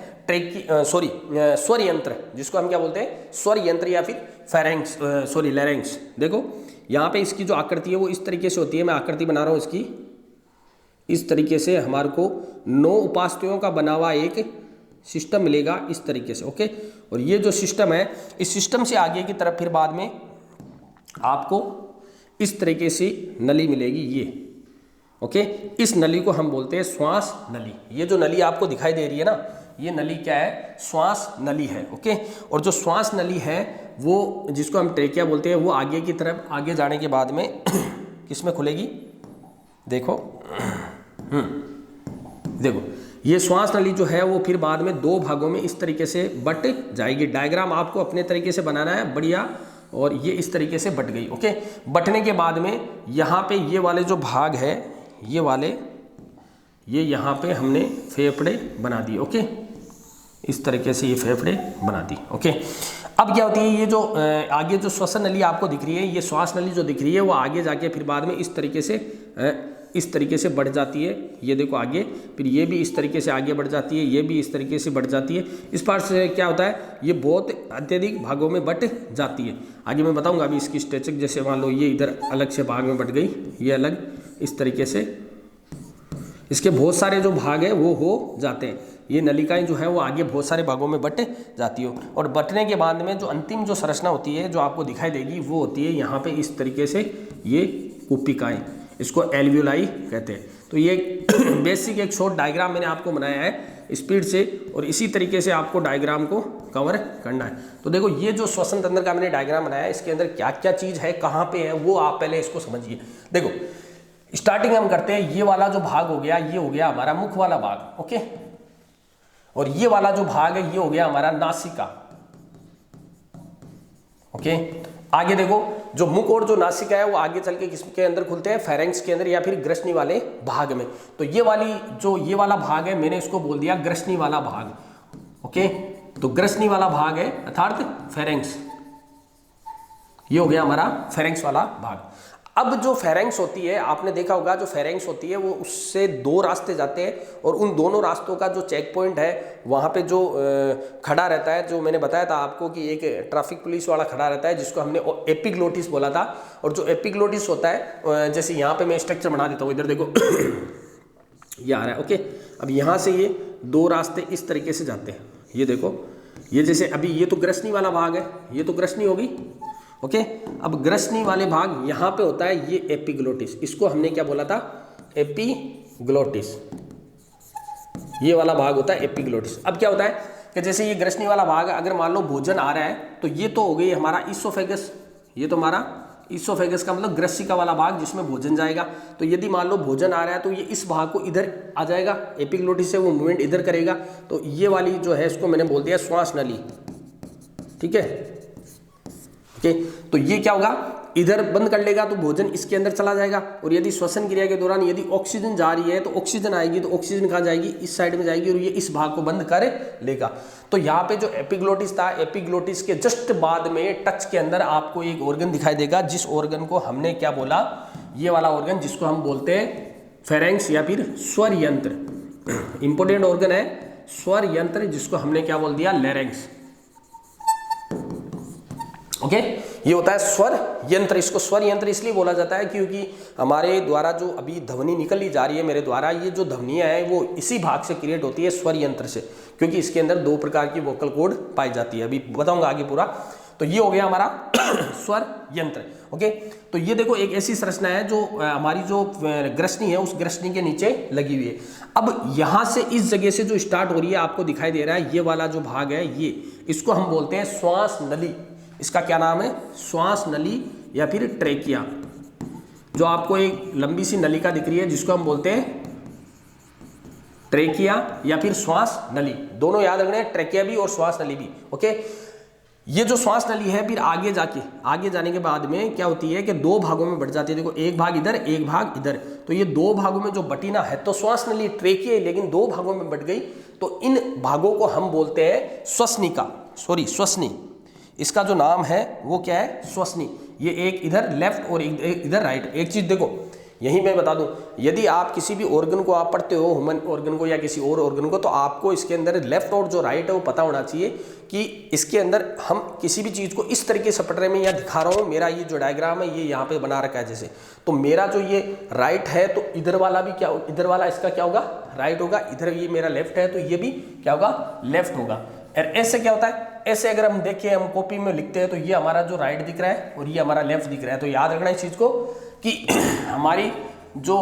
स्वर यंत्र, जिसको हम क्या बोलते हैं, स्वर यंत्र या फिर लैरिंक्स। देखो यहाँ पे इसकी जो आकृति है वो इस तरीके से होती है, मैं आकृति बना रहा हूँ इसकी। इस तरीके से हमारे को 9 उपास्थ्यों का बना हुआ एक सिस्टम मिलेगा इस तरीके से, ओके। और ये जो सिस्टम है, इस सिस्टम से आगे की तरफ फिर बाद में आपको इस तरीके से नली मिलेगी, ये, ओके। इस नली को हम बोलते हैं श्वास नली। ये जो नली आपको दिखाई दे रही है ना, ये नली क्या है, श्वास नली है, ओके। और जो श्वास नली है वो, जिसको हम ट्रेकिया बोलते हैं, वो आगे की तरफ आगे जाने के बाद में किस में खुलेगी, देखो देखो ये श्वास नली जो है वो फिर बाद में 2 भागों में इस तरीके से बट जाएगी। डायग्राम आपको अपने तरीके से बनाना है, बढ़िया। और ये इस तरीके से बट गई, ओके। बटने के बाद में यहाँ पे ये वाले जो भाग है, ये वाले, ये यहाँ पे हमने फेफड़े बना दिए, ओके। इस तरीके से ये फेफड़े बना दी, ओके। अब क्या होती है, ये जो आगे जो श्वसन नली आपको दिख रही है, ये श्वास नली जो दिख रही है वो आगे जाके फिर बाद में इस तरीके से बढ़ जाती है। ये देखो आगे, फिर ये भी इस तरीके से आगे बढ़ जाती है, ये भी इस तरीके से बढ़ जाती है। इस पार्ट से क्या होता है, ये बहुत अत्यधिक भागों में बट जाती है। आगे मैं बताऊंगा अभी इसकी स्ट्रेचिंग। जैसे मान लो ये इधर अलग से भाग में बट गई, ये अलग, इस तरीके से इसके बहुत सारे जो भाग है वो हो जाते हैं। ये नलिकाएं जो है वो आगे बहुत सारे भागों में बट जाती हो, और बटने के बाद में जो अंतिम जो संरचना होती है जो आपको दिखाई देगी वो होती है यहाँ पे इस तरीके से, ये कुपिकाएं, इसको एल्वियोलाई कहते हैं। तो ये बेसिक एक शॉर्ट डायग्राम मैंने आपको बनाया है स्पीड से, और इसी तरीके से आपको डायग्राम को कवर करना है। तो देखो ये जो श्वसन तंत्र का मैंने डायग्राम बनाया है, इसके अंदर क्या क्या चीज़ है, कहाँ पे है, वो आप पहले इसको समझिए। देखो स्टार्टिंग हम करते हैं, ये वाला जो भाग हो गया, ये हो गया हमारा मुख वाला भाग, ओके। और ये वाला जो भाग है ये हो गया हमारा नासिका, ओके। आगे देखो जो मुख और जो नासिका है वो आगे चल के किसके अंदर खुलते हैं, फेरेंक्स के अंदर या फिर ग्रसनी वाले भाग में। तो ये वाला भाग है, मैंने इसको बोल दिया ग्रसनी वाला भाग, ओके। तो ग्रसनी वाला भाग है अर्थात फेरेंक्स, ये हो गया हमारा फेरेंक्स वाला भाग। अब जो फेरेंक्स होती है, आपने देखा होगा जो फेरेंक्स होती है वो उससे 2 रास्ते जाते हैं, और उन दोनों रास्तों का जो चेक पॉइंट है वहाँ पे जो खड़ा रहता है, जो मैंने बताया था आपको कि एक ट्रैफिक पुलिस वाला खड़ा रहता है जिसको हमने एपिग्लोटिस बोला था। और जो एपिग्लोटिस होता है, जैसे यहाँ पे मैं स्ट्रक्चर बना देता हूँ, इधर देखो ये आ रहा है, ओके। अब यहाँ से ये 2 रास्ते इस तरीके से जाते हैं, ये देखो, ये जैसे अभी ये तो ग्रसनी वाला भाग है, ये तो ग्रसनी होगी, ओके। अब ग्रसनी वाले भाग यहाँ पे होता है ये एपिग्लोटिस, इसको हमने क्या बोला था, एपिग्लोटिस, ये वाला भाग होता है एपिग्लोटिस। अब क्या होता है कि जैसे ये ग्रसनी वाला भाग, अगर मान लो भोजन आ रहा है तो ये तो हो गई हमारा ईसोफेगस, ये तो हमारा ईसोफेगस का मतलब ग्रसिका वाला भाग जिसमें भोजन जाएगा। तो यदि मान लो भोजन आ रहा है तो ये इस भाग को इधर आ जाएगा, एपिग्लोटिस से वो मूवमेंट इधर करेगा। तो ये वाली जो है इसको मैंने बोल दिया श्वास नली, ठीक है। ओके, तो ये क्या होगा, इधर बंद कर लेगा तो भोजन इसके अंदर चला जाएगा। और यदि श्वसन क्रिया के दौरान यदि ऑक्सीजन जा रही है तो ऑक्सीजन आएगी, तो ऑक्सीजन कहाँ जाएगी, इस साइड में जाएगी और ये इस भाग को बंद कर लेगा। तो यहाँ पे जो एपिग्लोटिस था, एपिग्लोटिस के जस्ट बाद में टच के अंदर आपको एक ऑर्गन दिखाई देगा, जिस ऑर्गन को हमने क्या बोला, ये वाला ऑर्गन जिसको हम बोलते हैं फेरेंक्स या फिर स्वर यंत्र। इंपोर्टेंट ऑर्गन है स्वर यंत्र, जिसको हमने क्या बोल दिया, लैरिंक्स। ओके, ये होता है स्वर यंत्र। इसको स्वर यंत्र इसलिए बोला जाता है क्योंकि हमारे द्वारा जो अभी ध्वनि निकली जा रही है मेरे द्वारा, ये जो ध्वनियां हैं वो इसी भाग से क्रिएट होती है, स्वर यंत्र से, क्योंकि इसके अंदर 2 प्रकार की वोकल कॉर्ड पाई जाती है। अभी बताऊंगा आगे पूरा। तो ये हो गया हमारा स्वर यंत्र। ओके, तो ये देखो एक ऐसी संरचना है जो हमारी जो ग्रसनी है उस ग्रसनी के नीचे लगी हुई है। अब यहाँ से इस जगह से जो स्टार्ट हो रही है, आपको दिखाई दे रहा है ये वाला जो भाग है, ये इसको हम बोलते हैं श्वास नली। इसका क्या नाम है, श्वास नली या फिर ट्रेकिया। जो आपको एक लंबी सी नलिका दिख रही है जिसको हम बोलते हैं ट्रेकिया या फिर श्वास नली, दोनों याद रखने, ट्रेकिया भी और श्वास नली भी। ओके, ये जो श्वास नली है फिर आगे जाने के बाद में क्या होती है कि 2 भागों में बढ़ जाती है। देखो, एक भाग इधर, एक भाग इधर। तो ये 2 भागों में जो बटी ना है तो श्वास नली ट्रेकिया, लेकिन 2 भागों में बढ़ गई। तो इन भागों को हम बोलते हैं श्वसनी। इसका जो नाम है वो क्या है, श्वसनी। ये एक इधर लेफ्ट और इधर राइट। एक चीज देखो, यही मैं बता दूं, यदि आप किसी भी ऑर्गन को आप पढ़ते हो, ह्यूमन ऑर्गन को या किसी और ऑर्गन को, तो आपको इसके अंदर लेफ्ट और जो राइट है वो पता होना चाहिए कि इसके अंदर हम किसी भी चीज़ को इस तरीके से पढ़ रहे हैं। मैं यहाँ दिखा रहा हूँ, मेरा ये जो डायग्राम है ये यहाँ पे बना रखा है जैसे, तो मेरा जो ये राइट है तो इधर वाला भी क्या, इधर वाला इसका क्या होगा, राइट होगा। इधर ये मेरा लेफ्ट है तो ये भी क्या होगा, लेफ्ट होगा। और ऐसे क्या होता है, ऐसे अगर हम देखें, हम कॉपी में लिखते हैं तो ये हमारा जो राइट दिख रहा है और ये हमारा लेफ्ट दिख रहा है। तो याद रखना इस चीज़ को कि हमारी जो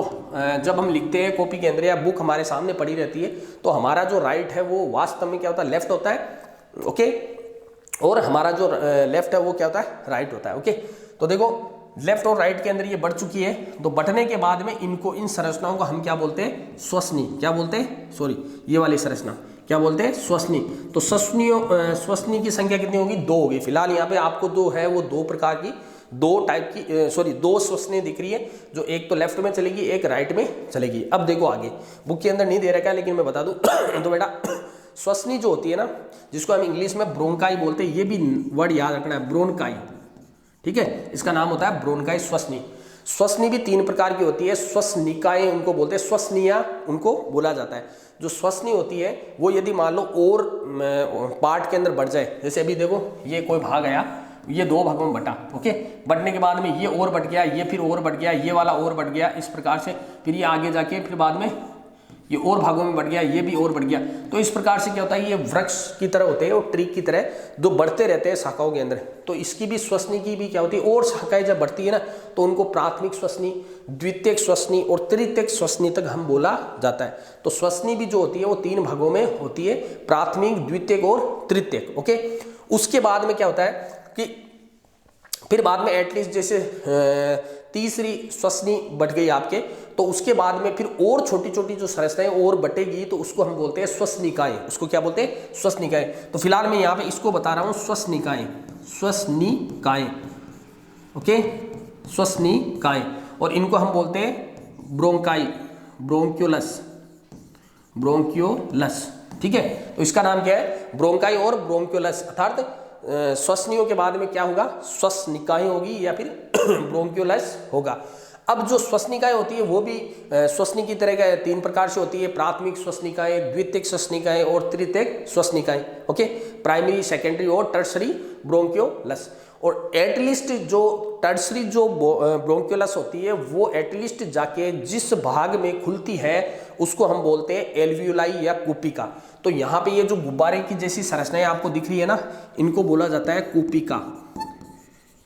जब हम लिखते हैं कॉपी के अंदर या बुक हमारे सामने पड़ी रहती है, तो हमारा जो राइट है वो वास्तव में क्या होता है, लेफ्ट होता है। ओके, और हमारा जो लेफ्ट है वो क्या होता है, राइट होता है। ओके, तो देखो लेफ्ट और राइट के अंदर ये बढ़ चुकी है। तो बढ़ने के बाद में इनको, इन संरचनाओं को हम क्या बोलते हैं, श्वसनी। क्या बोलते हैं, सॉरी, ये वाली संरचना क्या बोलते हैं, श्वसनी। तो श्वसनी की संख्या कितनी होगी, 2 होगी। फिलहाल यहाँ पे आपको जो है वो 2 प्रकार की, 2 श्वसनी दिख रही है, जो एक तो लेफ्ट में चलेगी, एक राइट में चलेगी। अब देखो आगे, बुक के अंदर नहीं दे रखा है लेकिन मैं बता दूं तो बेटा श्वसनी जो होती है ना, जिसको हम इंग्लिश में ब्रोंकाई बोलते हैं, ये भी वर्ड याद रखना है, ब्रोंकाई, ठीक है, इसका नाम होता है ब्रोंकाई, श्वसनी। श्वसनी भी 3 प्रकार की होती है, श्वसनिकाएं उनको बोलते हैं, श्वसनिया उनको बोला जाता है। जो श्वसनी होती है वो यदि मान लो और पार्ट के अंदर बढ़ जाए, जैसे अभी देखो ये कोई भाग आया, ये 2 भागों में बटा। ओके, बढ़ने के बाद में ये और बढ़ गया, ये फिर और बढ़ गया, ये वाला और बढ़ गया, इस प्रकार से फिर ये आगे जाके फिर बाद में ये और भागों में बढ़ गया, ये भी और बढ़ गया। तो इस प्रकार से क्या होता है, ये वृक्ष की तरह होते हैं और ट्री की तरह जो बढ़ते रहते हैं शाखाओं के अंदर। तो इसकी भी श्वसनी की भी क्या होती है, और शाखाएं जब बढ़ती है ना तो उनको प्राथमिक श्वसनी, द्वितीयक श्वसनी और तृतीयक श्वसनी तक हम बोला जाता है। तो श्वसनी भी जो होती है वो 3 भागों में होती है, प्राथमिक, द्वितीयक और तृतीयक। ओके, उसके बाद में क्या होता है कि फिर बाद में एटलीस्ट जैसे तीसरी श्वसनी बढ़ गई आपके, तो उसके बाद में फिर और छोटी छोटी जो संरचनाएं और बटेगी, तो उसको हम बोलते हैं श्वसनिकाएं। उसको क्या बोलते हैं, श्वसनिकाएं। तो फिलहाल मैं यहाँ पे इसको बता रहा हूँ, श्वसनिकाएं, श्वसनिकाएं। ओके, श्वसनिकाएं, और इनको हम बोलते हैं ब्रोंकाई, ब्रोंक्यूलस, ब्रोंक्यूलस, ठीक है। तो इसका नाम क्या है, ब्रोंकाई और ब्रोंक्यूलस, अर्थात श्वसनियों के बाद में क्या होगा, श्वसनिकाएं होगी या फिर ब्रोंक्यूलस होगा। अब जो श्वसनिकाएं होती है वो भी श्वसनी की तरह का 3 प्रकार से होती है, प्राथमिक श्वसनिकाएं, द्वितीयक श्वसनिकाएं और तृतीयक श्वसनिकाएं। ओके, प्राइमरी, सेकेंडरी और टर्सरी ब्रोंक्यूलस। और एटलीस्ट जो टर्सरी जो ब्रोंक्यूलस होती है वो एटलीस्ट जाके जिस भाग में खुलती है उसको हम बोलते हैं एल्वियोलाई या कूपिका। तो यहाँ पे ये जो गुब्बारे की जैसी संरचनाएं आपको दिख रही है ना, इनको बोला जाता है कूपिका।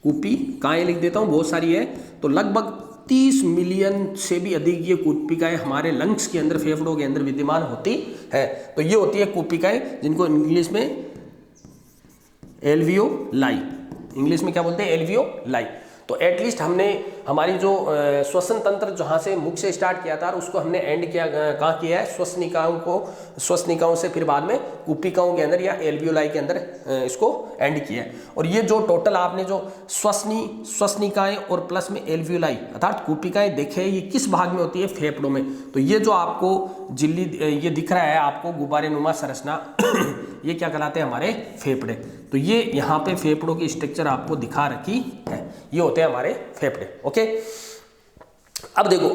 कूपिकाएं लिख देता हूँ, बहुत सारी है। तो लगभग 30 मिलियन से भी अधिक ये कूपिकाएं हमारे लंग्स के अंदर, फेफड़ों के अंदर विद्यमान होती है। तो ये होती है कूपिकाएं, जिनको इंग्लिश में एल्वियोलाई, इंग्लिश में क्या बोलते हैं, एल्वियोलाई। तो एटलीस्ट हमने हमारी जो श्वसन तंत्र जहाँ से मुख से स्टार्ट किया था और उसको हमने एंड किया, कहाँ किया है, श्वसनिकाओं से फिर बाद में कूपिकाओं के अंदर या एल्वियोलाई के अंदर इसको एंड किया है। और ये जो टोटल आपने जो श्वसनिकाएं और प्लस में एल्वियोलाई अर्थात कूपिकाएं देखे, ये किस भाग में होती है, फेफड़ों में। तो ये जो आपको झिल्ली ये दिख रहा है आपको गुब्बारे नुमा संरचना ये क्या कहलाते हैं, हमारे फेफड़े। तो ये यहाँ पे फेफड़ों की स्ट्रक्चर आपको दिखा रखी है, ये होते हैं हमारे फेफड़े। ओके, अब देखो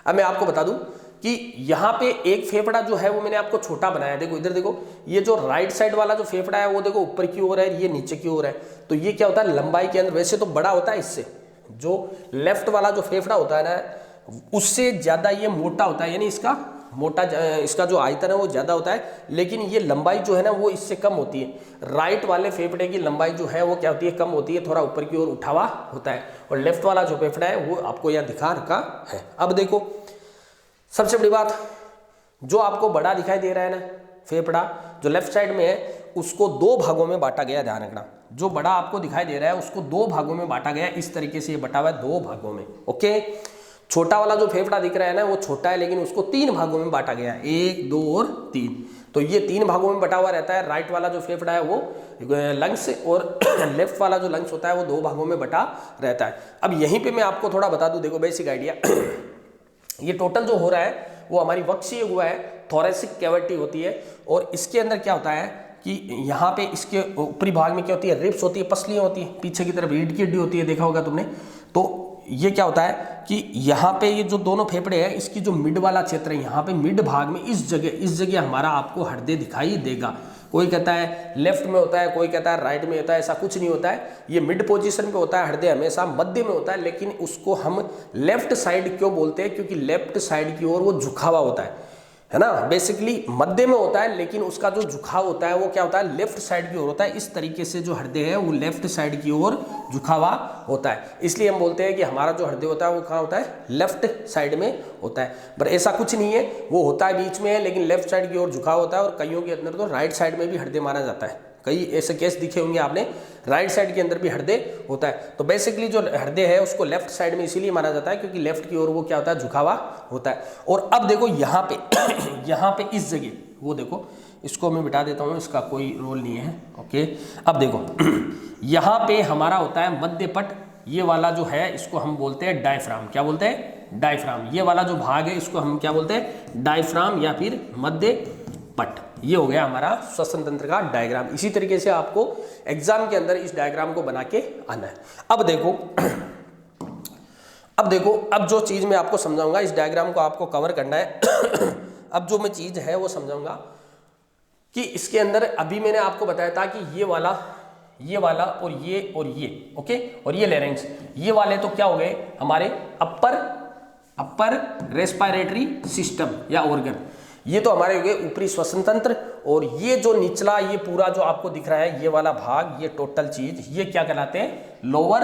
अब मैं आपको बता दूं कि यहाँ पे एक फेफड़ा जो है वो मैंने आपको छोटा बनाया। देखो इधर देखो, ये जो राइट साइड वाला जो फेफड़ा है वो देखो ऊपर की ओर है, ये नीचे की ओर है। तो ये क्या होता है, लंबाई के अंदर वैसे तो बड़ा होता है इससे, जो लेफ्ट वाला जो फेफड़ा होता है ना उससे ज्यादा ये मोटा होता है, यानी इसका जो आयतन है वो ज्यादा होता है, लेकिन ये लंबाई जो है ना वो इससे कम होती है। राइट वाले फेफड़े की लंबाई जो है वो क्या होती है, कम होती है, थोड़ा ऊपर की ओर उठा हुआ होता है। और लेफ्ट वाला जो फेफड़ा है वो आपको यहाँ दिखा रखा है। अब देखो सबसे बड़ी बात, जो आपको बड़ा दिखाई दे रहा है ना फेफड़ा जो लेफ्ट साइड में है, उसको 2 भागों में बांटा गया, ध्यान रखना। जो बड़ा आपको दिखाई दे रहा है उसको 2 भागों में बांटा गया, इस तरीके से ये बटा हुआ है 2 भागों में। ओके, छोटा वाला जो फेफड़ा दिख रहा है ना वो छोटा है, लेकिन उसको 3 भागों में बांटा गया है, 1, 2 और 3। तो ये 3 भागों में बटा हुआ रहता है। राइट वाला जो फेफड़ा है वो लंग्स और लेफ्ट वाला जो लंग्स होता है वो 2 भागों में बटा रहता है। अब यहीं पे मैं आपको थोड़ा बता दूं, देखो बेसिक आइडिया ये टोटल जो हो रहा है वो हमारी वक्षीय गुहा है, थोरेसिक कैविटी होती है। और इसके अंदर क्या होता है कि यहाँ पे इसके ऊपरी भाग में क्या होती है, रिब्स होती है, पसलियाँ होती है, पीछे की तरफ रीढ़ की हड्डी होती है, देखा होगा तुमने। तो ये क्या होता है कि यहाँ पे ये जो दोनों फेफड़े हैं इसकी जो मिड वाला क्षेत्र है, यहाँ पे मिड भाग में इस जगह हमारा आपको हृदय दिखाई देगा। कोई कहता है लेफ्ट में होता है, कोई कहता है राइट में होता है, ऐसा कुछ नहीं होता है। ये मिड पोजीशन पे होता है, हृदय हमेशा मध्य में होता है, लेकिन उसको हम लेफ्ट साइड क्यों बोलते हैं, क्योंकि लेफ्ट साइड की ओर वो झुका हुआ होता है ना। बेसिकली मध्य में होता है, लेकिन उसका जो झुकाव होता है वो क्या होता है, लेफ्ट साइड की ओर होता है। इस तरीके से जो हृदय है वो लेफ्ट साइड की ओर झुका हुआ होता है। इसलिए हम बोलते हैं कि हमारा जो हृदय होता है वो कहाँ होता है, लेफ्ट साइड में होता है। पर ऐसा कुछ नहीं है, वो होता है बीच में है, लेकिन लेफ्ट साइड की ओर झुका होता है। और कईयों के अंदर तो राइट साइड में भी हृदय माना जाता है, कई ऐसे केस दिखे होंगे आपने, राइट साइड के अंदर भी हृदय होता है। तो बेसिकली जो हृदय है उसको लेफ्ट साइड में इसीलिए माना जाता है क्योंकि लेफ्ट की ओर वो क्या होता है, झुकावा होता है। और अब देखो यहाँ पे इस जगह वो देखो, इसको मैं मिटा देता हूँ, इसका कोई रोल नहीं है। ओके, अब देखो यहाँ पे हमारा होता है मध्यपट, ये वाला जो है इसको हम बोलते हैं डायफ्राम। क्या बोलते हैं, डायफ्राम। ये वाला जो भाग है इसको हम क्या बोलते हैं, डायफ्राम या फिर मध्यपट। ये हो गया हमारा श्वसन तंत्र का डायग्राम। इसी तरीके से आपको एग्जाम के अंदर इस डायग्राम को बना के आना है। अब देखो अब जो चीज मैं आपको समझाऊंगा, इस डायग्राम को आपको कवर करना है। अब जो मैं चीज है वो समझाऊंगा कि इसके अंदर अभी मैंने आपको बताया था कि ये वाला और ये ओके, और ये लेरिंग्स, ये वाले तो क्या हो गए हमारे अपर रेस्पिरेटरी सिस्टम या ऑर्गन। ये तो हमारे हो गए ऊपरी श्वसन तंत्र। और ये जो निचला ये पूरा जो आपको दिख रहा है ये वाला भाग, ये टोटल चीज, ये क्या कहलाते हैं, लोअर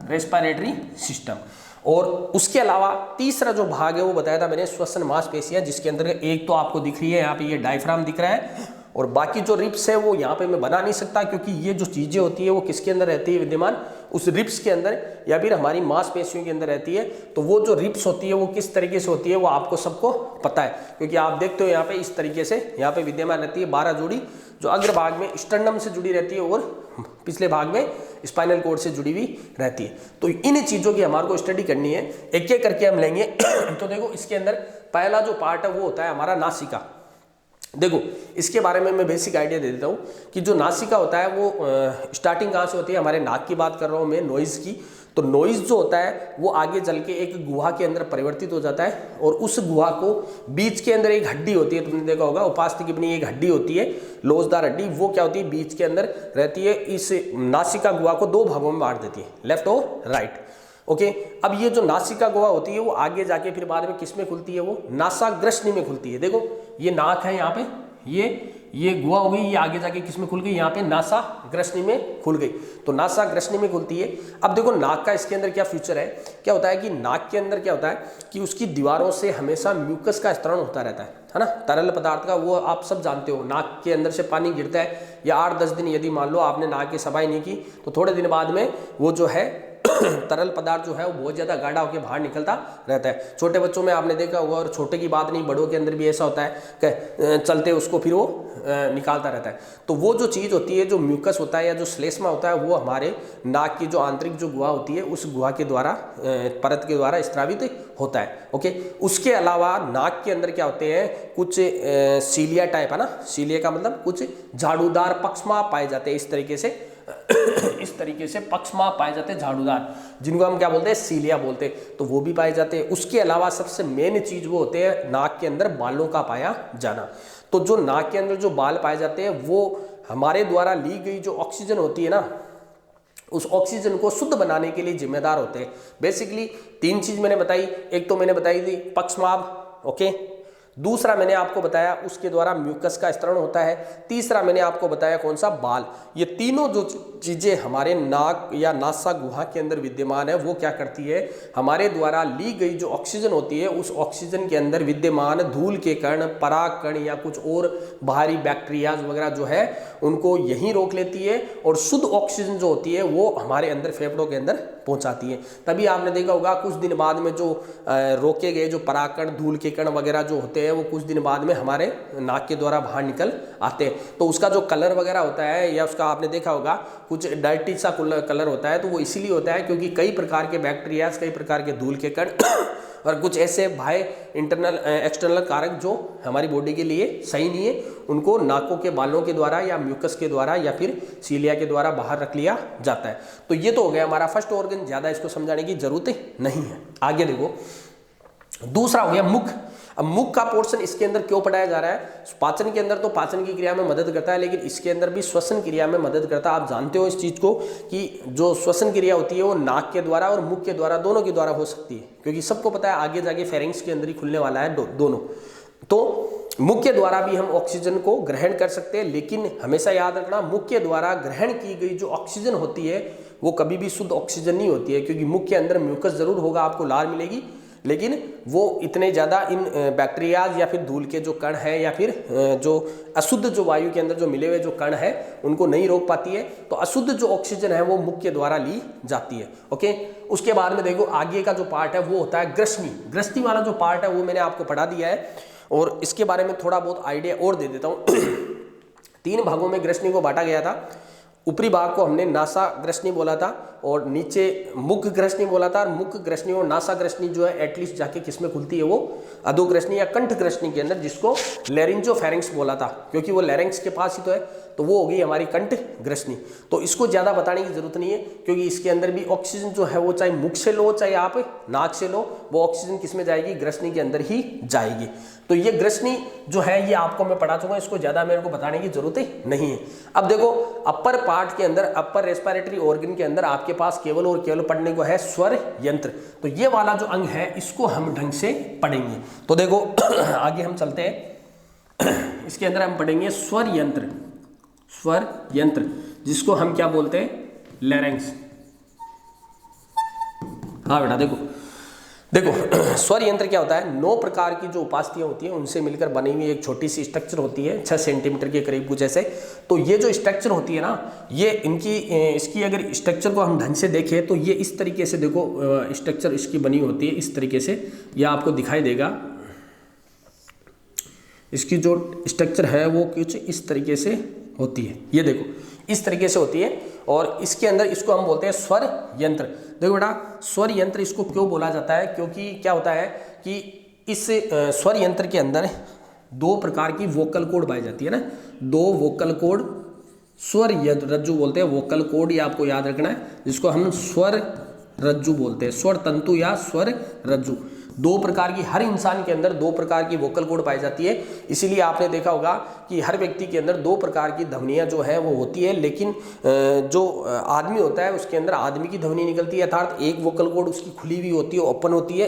रेस्पिरेटरी सिस्टम। और उसके अलावा तीसरा जो भाग है वो बताया था मैंने, श्वसन मांसपेशियां, जिसके अंदर एक तो आपको दिख रही है यहाँ पे ये डायफ्राम दिख रहा है, और बाकी जो रिब्स है वो यहाँ पे मैं बना नहीं सकता क्योंकि ये जो चीजें होती है वो किसके अंदर रहती है विद्यमान, उस रिब्स के अंदर या फिर हमारी मांसपेशियों के अंदर रहती है। तो वो जो रिब्स होती है वो किस तरीके से होती है वो आपको सबको पता है, क्योंकि आप देखते हो यहाँ पे इस तरीके से यहाँ पे विद्यमान रहती है 12 जोड़ी, जो अग्र भाग में स्टर्नम से जुड़ी रहती है और पिछले भाग में स्पाइनल कॉर्ड से जुड़ी हुई रहती है। तो इन चीजों की हमारे को स्टडी करनी है, एक एक करके हम लेंगे। तो देखो इसके अंदर पहला जो पार्ट है वो होता है हमारा नासिका। देखो इसके बारे में मैं बेसिक आइडिया दे देता हूँ कि जो नासिका होता है वो स्टार्टिंग कहाँ से होती है, हमारे नाक की बात कर रहा हूँ मैं, नॉइज की। तो नॉइज जो होता है वो आगे चल के एक गुहा के अंदर परिवर्तित हो जाता है, और उस गुहा को बीच के अंदर एक हड्डी होती है, तुमने देखा होगा उपास्थि की बनी एक हड्डी होती है, लोजदार हड्डी, वो क्या होती है बीच के अंदर रहती है। इस नासिका गुहा को 2 भागों में बांट देती है, लेफ्ट और राइट। ओके, अब ये जो नासिका गुहा होती है वो आगे जाके फिर बाद में किस में खुलती है, वो नासाग्रश्नि में खुलती है। देखो ये नाक है यहाँ पे, ये ये गुहा हो गई, ये आगे जाके किस में खुल गई, यहाँ पे नासा ग्रसनी में खुल गई। तो नासा ग्रसनी में खुलती है। अब देखो नाक का इसके अंदर क्या फीचर है, क्या होता है कि नाक के अंदर क्या होता है कि उसकी दीवारों से हमेशा म्यूकस का स्त्राव होता रहता है ना, तरल पदार्थ का। वो आप सब जानते हो, नाक के अंदर से पानी गिरता है, या 8-10 दिन यदि मान लो आपने नाक की सफाई नहीं की तो थोड़े दिन बाद में वो जो है तरल पदार्थ जो है वो बहुत ज़्यादा गाढ़ा होकर बाहर निकलता रहता है। छोटे बच्चों में आपने देखा होगा, और छोटे की बात नहीं, बड़ों के अंदर भी ऐसा होता है कि चलते उसको फिर वो निकालता रहता है। तो वो जो चीज़ होती है, जो म्यूकस होता है या जो श्लेष्मा होता है, वो हमारे नाक की जो आंतरिक जो गुहा होती है उस गुहा के द्वारा, परत के द्वारा स्त्रावित होता है। ओके, उसके अलावा नाक के अंदर क्या होते हैं, कुछ सीलिया टाइप है ना, सीलिया का मतलब कुछ झाड़ूदार पक्षमा पाए जाते हैं, इस तरीके से इस तरीके से पक्षमा पाए जाते हैं झाड़ूदार, जिनको हम क्या बोलते हैं, सीलिया बोलते हैं, तो वो भी पाए जाते हैं। उसके अलावा सबसे मेन चीज वो होते हैं नाक के अंदर बालों का पाया जाना। तो जो नाक के अंदर जो बाल पाए जाते हैं वो हमारे द्वारा ली गई जो ऑक्सीजन होती है ना, उस ऑक्सीजन को शुद्ध बनाने के लिए जिम्मेदार होते हैं। बेसिकली 3 चीज मैंने बताई, एक तो मैंने बताई थी पक्षमाभ, ओके, दूसरा मैंने आपको बताया उसके द्वारा म्यूकस का स्त्राव होता है, तीसरा मैंने आपको बताया कौन सा, बाल। ये तीनों जो चीजें हमारे नाक या नासा गुहा के अंदर विद्यमान है, वो क्या करती है, हमारे द्वारा ली गई जो ऑक्सीजन होती है उस ऑक्सीजन के अंदर विद्यमान धूल के कण, पराग कण या कुछ और बाहरी बैक्टीरियाज वगैरह जो है उनको यहीं रोक लेती है, और शुद्ध ऑक्सीजन जो होती है वो हमारे अंदर फेफड़ों के अंदर पहुंचाती है। तभी आपने देखा होगा कुछ दिन बाद में जो रोके गए जो परागकण, धूल के कण वगैरह जो होते हैं वो कुछ दिन बाद में हमारे नाक के द्वारा बाहर निकल आते हैं। तो उसका जो कलर वगैरह होता है, या उसका आपने देखा होगा कुछ डर्टी सा कलर होता है, तो वो इसीलिए होता है क्योंकि कई प्रकार के बैक्टीरियाज, कई प्रकार के धूल के कण और कुछ ऐसे बाह्य इंटरनल एक्सटर्नल कारक जो हमारी बॉडी के लिए सही नहीं है, उनको नाकों के बालों के द्वारा या म्यूकस के द्वारा या फिर सीलिया के द्वारा बाहर रख लिया जाता है। तो ये तो हो गया हमारा फर्स्ट ऑर्गन, ज़्यादा इसको समझाने की जरूरत नहीं है। आगे देखो, दूसरा हो गया मुख। अब मुख का पोर्शन इसके अंदर क्यों पढ़ाया जा रहा है, पाचन के अंदर तो पाचन की क्रिया में मदद करता है, लेकिन इसके अंदर भी श्वसन क्रिया में मदद करता है। आप जानते हो इस चीज को कि जो श्वसन क्रिया होती है वो नाक के द्वारा और मुख के द्वारा, दोनों के द्वारा हो सकती है, क्योंकि सबको पता है आगे जाके फेरिंग्स के अंदर ही खुलने वाला है दोनों। तो मुख के द्वारा भी हम ऑक्सीजन को ग्रहण कर सकते हैं, लेकिन हमेशा याद रखना मुख के द्वारा ग्रहण की गई जो ऑक्सीजन होती है वो कभी भी शुद्ध ऑक्सीजन नहीं होती है, क्योंकि मुख के अंदर म्यूकस जरूर होगा, आपको लार मिलेगी, लेकिन वो इतने ज़्यादा इन बैक्टीरियाज या फिर धूल के जो कण हैं या फिर जो अशुद्ध जो वायु के अंदर जो मिले हुए जो कण हैं उनको नहीं रोक पाती है। तो अशुद्ध जो ऑक्सीजन है वो मुख के द्वारा ली जाती है। ओके, उसके बाद में देखो आगे का जो पार्ट है वो होता है ग्रसनी। ग्रसनी वाला जो पार्ट है वो मैंने आपको पढ़ा दिया है, और इसके बारे में थोड़ा बहुत आइडिया और दे देता हूँ। 3 भागों में ग्रसनी को बांटा गया था। ऊपरी भाग को हमने नासा ग्रसनी बोला था, और नीचे मुख ग्रसनी बोला था। और मुख ग्रसनी और नासा ग्रसनी जो है एटलीस्ट जाके किस में खुलती है, वो अधोग्रसनी या कंठ ग्रसनी के अंदर, जिसको लैरिंजोफेरिंक्स बोला था, क्योंकि वो लैरिंक्स के पास ही तो है, तो वो हो गई हमारी कंठ ग्रसनी। तो इसको ज़्यादा बताने की जरूरत नहीं है, क्योंकि इसके अंदर भी ऑक्सीजन जो है वो चाहे मुख से लो चाहे आप नाक से लो, वो ऑक्सीजन किस में जाएगी, ग्रसनी के अंदर ही जाएगी। तो ये ग्रसनी जो है ये आपको मैं पढ़ा चुका हूं, इसको ज़्यादा मेरे को बताने की जरूरत नहीं है। अब देखो अपर पार्ट के अंदर, अपर रेस्पिरेटरी ऑर्गन के अंदर आपके पास केवल और केवल पढ़ने को है स्वर यंत्र। तो ये वाला जो अंग है इसको हम ढंग से पढ़ेंगे। तो देखो आगे हम चलते हैं, इसके अंदर हम पढ़ेंगे स्वर यंत्र। स्वर यंत्र जिसको हम क्या बोलते हैं, लैरिंक्स। हाँ बेटा देखो स्वर यंत्र क्या होता है, 9 प्रकार की जो उपास्थियां होती हैं उनसे मिलकर बनी हुई एक छोटी सी स्ट्रक्चर होती है, 6 सेंटीमीटर के करीब कुछ ऐसे। तो ये जो स्ट्रक्चर होती है ना, ये इसकी अगर स्ट्रक्चर को हम ढंग से देखें तो ये इस तरीके से देखो स्ट्रक्चर इसकी बनी होती है, इस तरीके से ये आपको दिखाई देगा। इसकी जो स्ट्रक्चर है वो कुछ इस तरीके से होती है, ये देखो इस तरीके से होती है, और इसके अंदर इसको हम बोलते हैं स्वर यंत्र। देखो बेटा स्वर यंत्र इसको क्यों बोला जाता है, क्योंकि क्या होता है कि इस स्वर यंत्र के अंदर 2 प्रकार की वोकल कॉर्ड पाई जाती है ना, 2 वोकल कॉर्ड स्वर रज्जु बोलते हैं। वोकल कॉर्ड ये आपको याद रखना है, जिसको हम स्वर रज्जु बोलते हैं, स्वर तंतु या स्वर रज्जु। 2 प्रकार की, हर इंसान के अंदर 2 प्रकार की वोकल कॉर्ड पाई जाती है। इसीलिए आपने देखा होगा कि हर व्यक्ति के अंदर 2 प्रकार की ध्वनियाँ जो है वो होती है, लेकिन जो आदमी होता है उसके अंदर आदमी की ध्वनि निकलती है, अर्थात एक वोकल कॉर्ड उसकी खुली हुई होती है, ओपन होती है,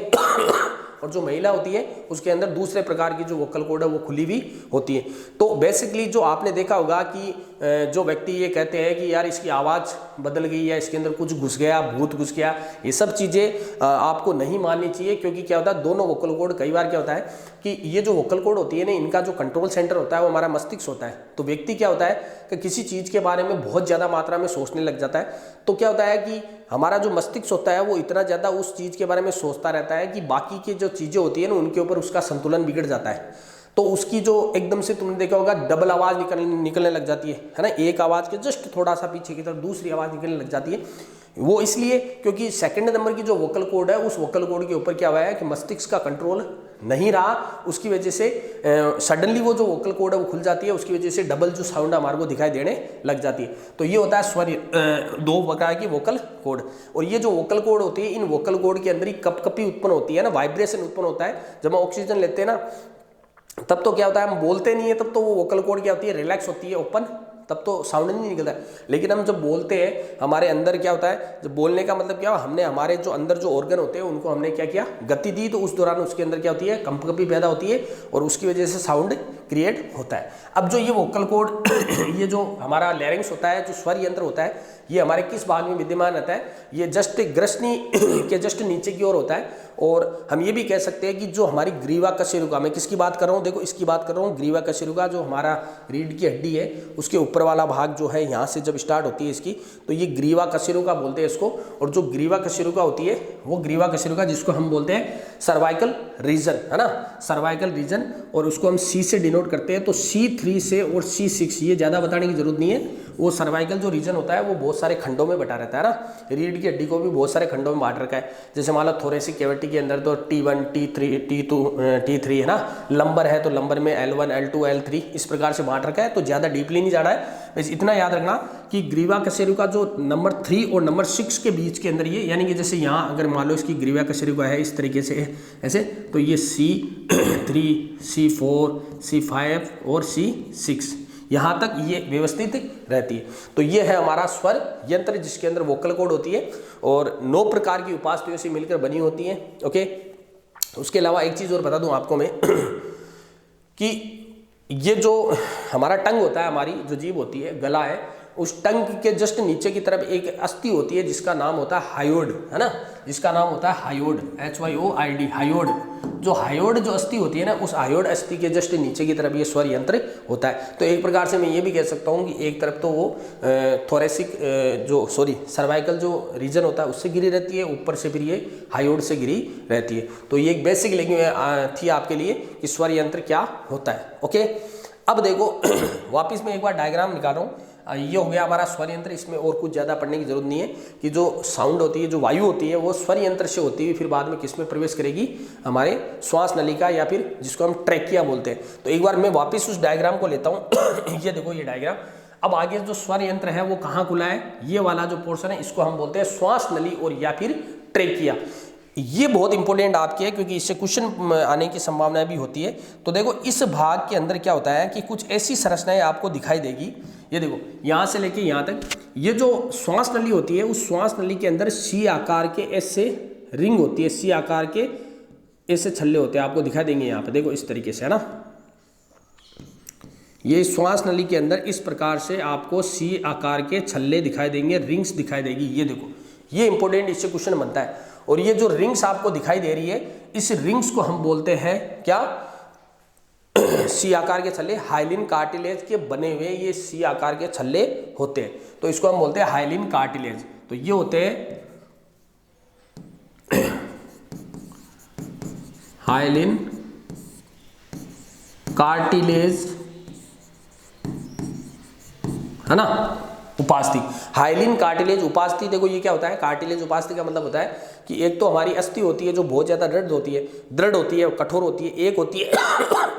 और जो महिला होती है उसके अंदर दूसरे प्रकार की जो वोकल कॉर्ड है वो खुली हुई होती है। तो बेसिकली जो आपने देखा होगा कि जो व्यक्ति ये कहते हैं कि यार इसकी आवाज़ बदल गई या इसके अंदर कुछ घुस गया, भूत घुस गया, ये सब चीज़ें आपको नहीं माननी चाहिए। क्योंकि क्या होता है, दोनों वोकल कॉर्ड, कई बार क्या होता है कि ये जो वोकल कॉर्ड होती है ना, इनका जो कंट्रोल सेंटर होता है वो हमारा मस्तिष्क होता है। तो व्यक्ति क्या होता है कि किसी चीज़ के बारे में बहुत ज़्यादा मात्रा में सोचने लग जाता है। तो क्या होता है कि हमारा जो मस्तिष्क होता है वो इतना ज़्यादा उस चीज़ के बारे में सोचता रहता है कि बाकी की जो चीज़ें होती है ना उनके ऊपर उसका संतुलन बिगड़ जाता है। तो उसकी जो एकदम से तुमने देखा होगा डबल आवाज़ निकलने लग जाती है ना, एक आवाज़ के जस्ट थोड़ा सा पीछे की तरफ दूसरी आवाज़ निकलने लग जाती है। वो इसलिए क्योंकि सेकंड नंबर की जो वोकल कॉर्ड है उस वोकल कॉर्ड के ऊपर क्या हुआ है कि मस्तिष्क का कंट्रोल नहीं रहा, उसकी वजह से सडनली वो जो वोकल कॉर्ड है वो खुल जाती है, उसकी वजह से डबल जो साउंड हमारे को दिखाई देने लग जाती है। तो ये होता है स्वर, दो प्रकार की वोकल कॉर्ड। और ये जो वोकल कॉर्ड होती है, इन वोकल कॉर्ड के अंदर ही कपकपी उत्पन्न होती है ना, वाइब्रेशन उत्पन्न होता है। जब हम ऑक्सीजन लेते हैं ना तब तो क्या होता है, हम बोलते नहीं है, तब तो वो वोकल कॉर्ड क्या होती है, रिलैक्स होती है, ओपन, तब तो साउंड नहीं निकलता है। लेकिन हम जब बोलते हैं हमारे अंदर क्या होता है, जब बोलने का मतलब क्या, हमने हमारे जो अंदर जो ऑर्गन होते हैं उनको हमने क्या किया, गति दी, तो उस दौरान उसके अंदर क्या होती है, कंपकपी पैदा होती है और उसकी वजह से साउंड क्रिएट होता है। अब जो ये वोकल कॉर्ड ये जो हमारा लैरिंक्स होता है, जो स्वर यंत्र होता है, ये हमारे किस भाग में विद्यमान रहता है, ये जस्ट ग्रसनी के जस्ट नीचे की ओर होता है। और हम ये भी कह सकते हैं कि जो हमारी ग्रीवा कशेरुका, मैं किसकी बात कर रहा हूँ, देखो इसकी बात कर रहा हूँ, ग्रीवा कशेरुका जो हमारा रीढ़ की हड्डी है उसके ऊपर वाला भाग जो है, यहाँ से जब स्टार्ट होती है इसकी, तो ये ग्रीवा कशेरुका बोलते हैं इसको। और जो ग्रीवा कशेरुका होती है वो ग्रीवा कशेरुका जिसको हम बोलते हैं सर्वाइकल रीजन, है ना, सर्वाइकल रीजन, और उसको हम सी से डिनोट करते हैं। तो C3 से और C6 ये ज़्यादा बताने की जरूरत नहीं है। वो सर्वाइकल जो रीजन होता है वो बहुत सारे खंडों में बटा रहता है ना, रीढ़ की हड्डी को भी बहुत सारे खंडों में बांट रखा है। जैसे मान लो थोरेसिक कैविटी के अंदर तो T1, T3, T2, T3 है ना, लंबर है तो लंबर में L1, L2, L3 इस प्रकार से बांट रखा है। तो ज़्यादा डीपली नहीं जाना है, बस इतना याद रखना कि ग्रीवा कशेरुका जो नंबर 3 और नंबर 6 के बीच के अंदर ये, यानी कि जैसे यहाँ अगर मान लो इसकी ग्रीवा कशेरुका है इस तरीके से ऐसे, तो ये C3, C4, C5 और C6 यहाँ तक ये व्यवस्थित रहती है। तो ये है हमारा स्वर यंत्र जिसके अंदर वोकल कॉर्ड होती है और 9 प्रकार की उपास्थियों से मिलकर बनी होती है। ओके, उसके अलावा एक चीज़ और बता दूं आपको मैं कि ये जो हमारा टंग होता है, हमारी जो जीभ होती है, गला है, उस टंग के जस्ट नीचे की तरफ एक अस्थि होती है जिसका नाम होता है हायोड, है ना, जिसका नाम होता है हायोड, HYOID, हायोड। जो हायोड जो अस्थि होती है ना, उस हायोड अस्थि के जस्ट नीचे की तरफ ये स्वर यंत्र होता है। तो एक प्रकार से मैं ये भी कह सकता हूँ कि एक तरफ तो वो थोरेसिक सर्वाइकल जो रीजन होता है उससे गिरी रहती है, ऊपर से फिर ये हायोड से गिरी रहती है। तो ये एक बेसिक लैंग्वेज थी आपके लिए कि स्वर यंत्र क्या होता है। ओके, अब देखो वापिस मैं एक बार डायग्राम निकाल रहा हूँ। ये हो गया हमारा स्वर यंत्र, इसमें और कुछ ज़्यादा पढ़ने की जरूरत नहीं है कि जो साउंड होती है, जो वायु होती है, वो स्वर यंत्र से होती है, फिर बाद में किस में प्रवेश करेगी, हमारे श्वास नलिका या फिर जिसको हम ट्रैकिया बोलते हैं। तो एक बार मैं वापस उस डायग्राम को लेता हूँ ये देखो ये डायग्राम। अब आगे जो स्वर यंत्र है वो कहाँ खुला है, ये वाला जो पोर्शन है इसको हम बोलते हैं श्वास नली और या फिर ट्रैकिया। ये बहुत इंपॉर्टेंट आपके है क्योंकि इससे क्वेश्चन आने की संभावना भी होती है। तो देखो इस भाग के अंदर क्या होता है कि कुछ ऐसी संरचनाएं आपको दिखाई देगी। ये देखो यहाँ से लेके यहाँ तक ये जो श्वास नली होती है, उस श्वास नली के अंदर सी आकार के ऐसे रिंग होती है, सी आकार के ऐसे छल्ले होते हैं, आपको दिखाई देंगे यहाँ पे, देखो इस तरीके से, है ना। ये श्वास नली के अंदर इस प्रकार से आपको सी आकार के छल्ले दिखाई देंगे, रिंग्स दिखाई देगी। ये देखो ये इंपॉर्टेंट, इससे क्वेश्चन बनता है। और ये जो रिंग्स आपको दिखाई दे रही है, इस रिंग्स को हम बोलते हैं क्या, सी आकार के छल्ले। हाइलिन कार्टिलेज के बने हुए ये सी आकार के छल्ले होते हैं, तो इसको हम बोलते हैं हाइलिन कार्टिलेज। तो ये होते हैं हाइलिन कार्टिलेज, है ना, उपास्थि। हाइलिन कार्टिलेज उपास्थि, देखो ये क्या होता है, कार्टिलेज उपास्थि का मतलब होता है कि एक तो हमारी अस्थि होती है जो बहुत ज्यादा दृढ़ होती है, कठोर होती है, एक होती है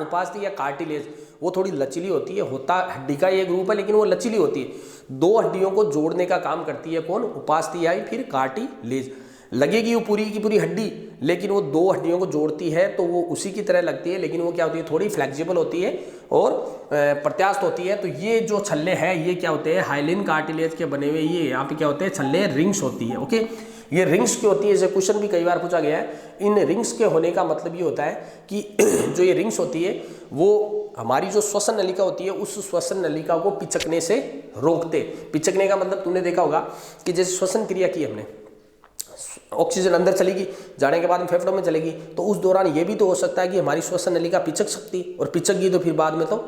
उपास्थि या कार्टिलेज, वो थोड़ी लचीली होती है। होता हड्डी का ये ग्रुप है लेकिन वो लचीली होती है, 2 हड्डियों को जोड़ने का काम करती है कौन, उपास्थि या फिर कार्टिलेज। लगेगी वो पूरी की पूरी हड्डी, लेकिन वो 2 हड्डियों को जोड़ती है तो वो उसी की तरह लगती है, लेकिन वो क्या होती है, थोड़ी फ्लेक्सिबल होती है और प्रत्यास्थ होती है। तो ये जो छल्ले हैं ये क्या होते हैं, हाइलिन कार्टिलेज के बने हुए, ये यहाँ पे क्या होते हैं, छल्ले रिंग्स होती है। ओके, ये रिंग्स की होती है, जैसे क्वेश्चन भी कई बार पूछा गया है। इन रिंग्स के होने का मतलब ये होता है कि जो ये रिंग्स होती है वो हमारी जो श्वसन नलिका होती है उस श्वसन नलिका को पिचकने से रोकते। पिचकने का मतलब तुमने देखा होगा कि जैसे श्वसन क्रिया की हमने, ऑक्सीजन अंदर चलेगी, जाने के बाद में फेफड़ों में चलेगी, तो उस दौरान ये भी तो हो सकता है कि हमारी श्वसन नलिका पिचक सकती, और पिचक गई तो फिर बाद में तो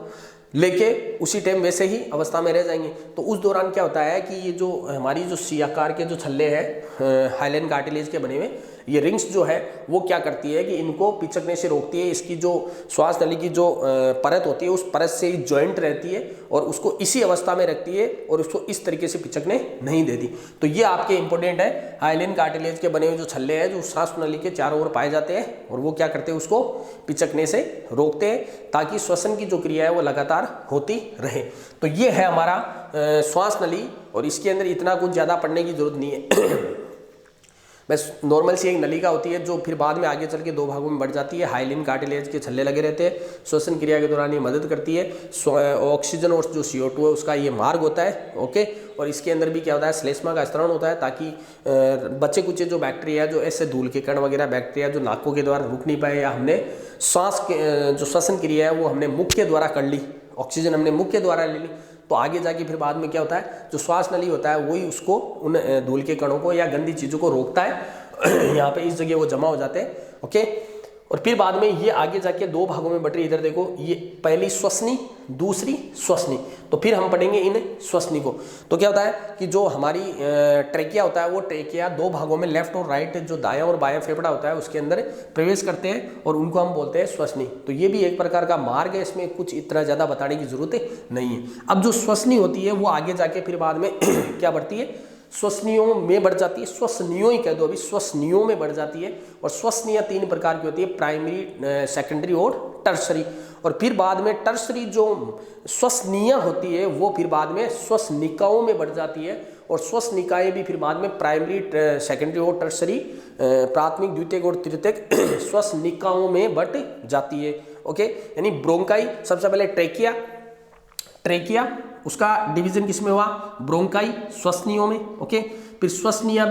लेके उसी टाइम वैसे ही अवस्था में रह जाएंगे। तो उस दौरान क्या होता है कि ये जो हमारी जो सी आकार के जो छल्ले हैं हाइलेन कार्टिलेज के बने हुए, ये रिंग्स जो है वो क्या करती है कि इनको पिचकने से रोकती है। इसकी जो श्वास नली की जो परत होती है उस परत से जॉइंट रहती है और उसको इसी अवस्था में रखती है और उसको इस तरीके से पिचकने नहीं देती। तो ये आपके इंपॉर्टेंट है, हाइलेन कार्टिलेज के बने हुए जो छल्ले हैं जो श्वास नली के चारों ओर पाए जाते हैं और वो क्या करते हैं, उसको पिचकने से रोकते हैं ताकि श्वसन की जो क्रिया है वो लगातार होती रहे। तो ये है हमारा श्वास नली, और इसके अंदर इतना कुछ ज़्यादा पढ़ने की जरूरत नहीं है। बस नॉर्मल सी एक नलिका होती है जो फिर बाद में आगे चल के दो भागों में बढ़ जाती है। हाइलिन कार्टिलेज के छल्ले लगे रहते हैं, श्वसन क्रिया के दौरान ये मदद करती है। ऑक्सीजन और जो CO2 है उसका ये मार्ग होता है, ओके। और इसके अंदर भी क्या होता है, श्लेष्मा का स्तरण होता है ताकि बच्चे कुचे जो बैक्टीरिया, जो ऐसे धूल के कण वगैरह बैक्टीरिया जो नाकों के द्वारा रुक नहीं पाए, या हमने सांस के जो श्वसन क्रिया है वो हमने मुख के द्वारा कर ली, ऑक्सीजन हमने मुख के द्वारा ले ली, तो आगे जाके फिर बाद में क्या होता है, जो श्वास नली होता है वही उसको उन धूल के कणों को या गंदी चीज़ों को रोकता है। यहाँ पे इस जगह वो जमा हो जाते हैं, ओके। और फिर बाद में ये आगे जाके दो भागों में बट रही। इधर देखो, ये पहली श्वसनी, दूसरी श्वसनी। तो फिर हम पढ़ेंगे इन श्वसनी को। तो क्या होता है कि जो हमारी ट्रेकिया होता है वो ट्रेकिया दो भागों में, लेफ्ट और राइट, जो दायां और बायां फेफड़ा होता है उसके अंदर प्रवेश करते हैं और उनको हम बोलते हैं श्वसनी। तो ये भी एक प्रकार का मार्ग है, इसमें कुछ इतना ज़्यादा बताने की जरूरत नहीं है। अब जो श्वसनी होती है वो आगे जाके फिर बाद में क्या बढ़ती है, श्वसनियों में बढ़ जाती है, श्वसनियों ही कह दो अभी, श्वसनियों में बढ़ जाती है। और श्वसनियाँ तीन प्रकार की होती है, प्राइमरी, सेकेंडरी और टर्सरी। और फिर बाद में टर्सरी जो श्वसनियाँ होती है वो फिर बाद में श्वसनिकाओं में बढ़ जाती है। और श्वसनिकाएं भी फिर बाद में प्राइमरी, सेकेंडरी और टर्सरी, प्राथमिक, द्वितीयक और तृतीयक श्वसनिकाओं में बढ़ जाती है, ओके। यानी ब्रोंकाई, सबसे पहले ट्रेकिया उसका डिवीजन किसमें हुआ, ब्रोंकाई, श्वसनियों में, ओके। फिर श्वसनिया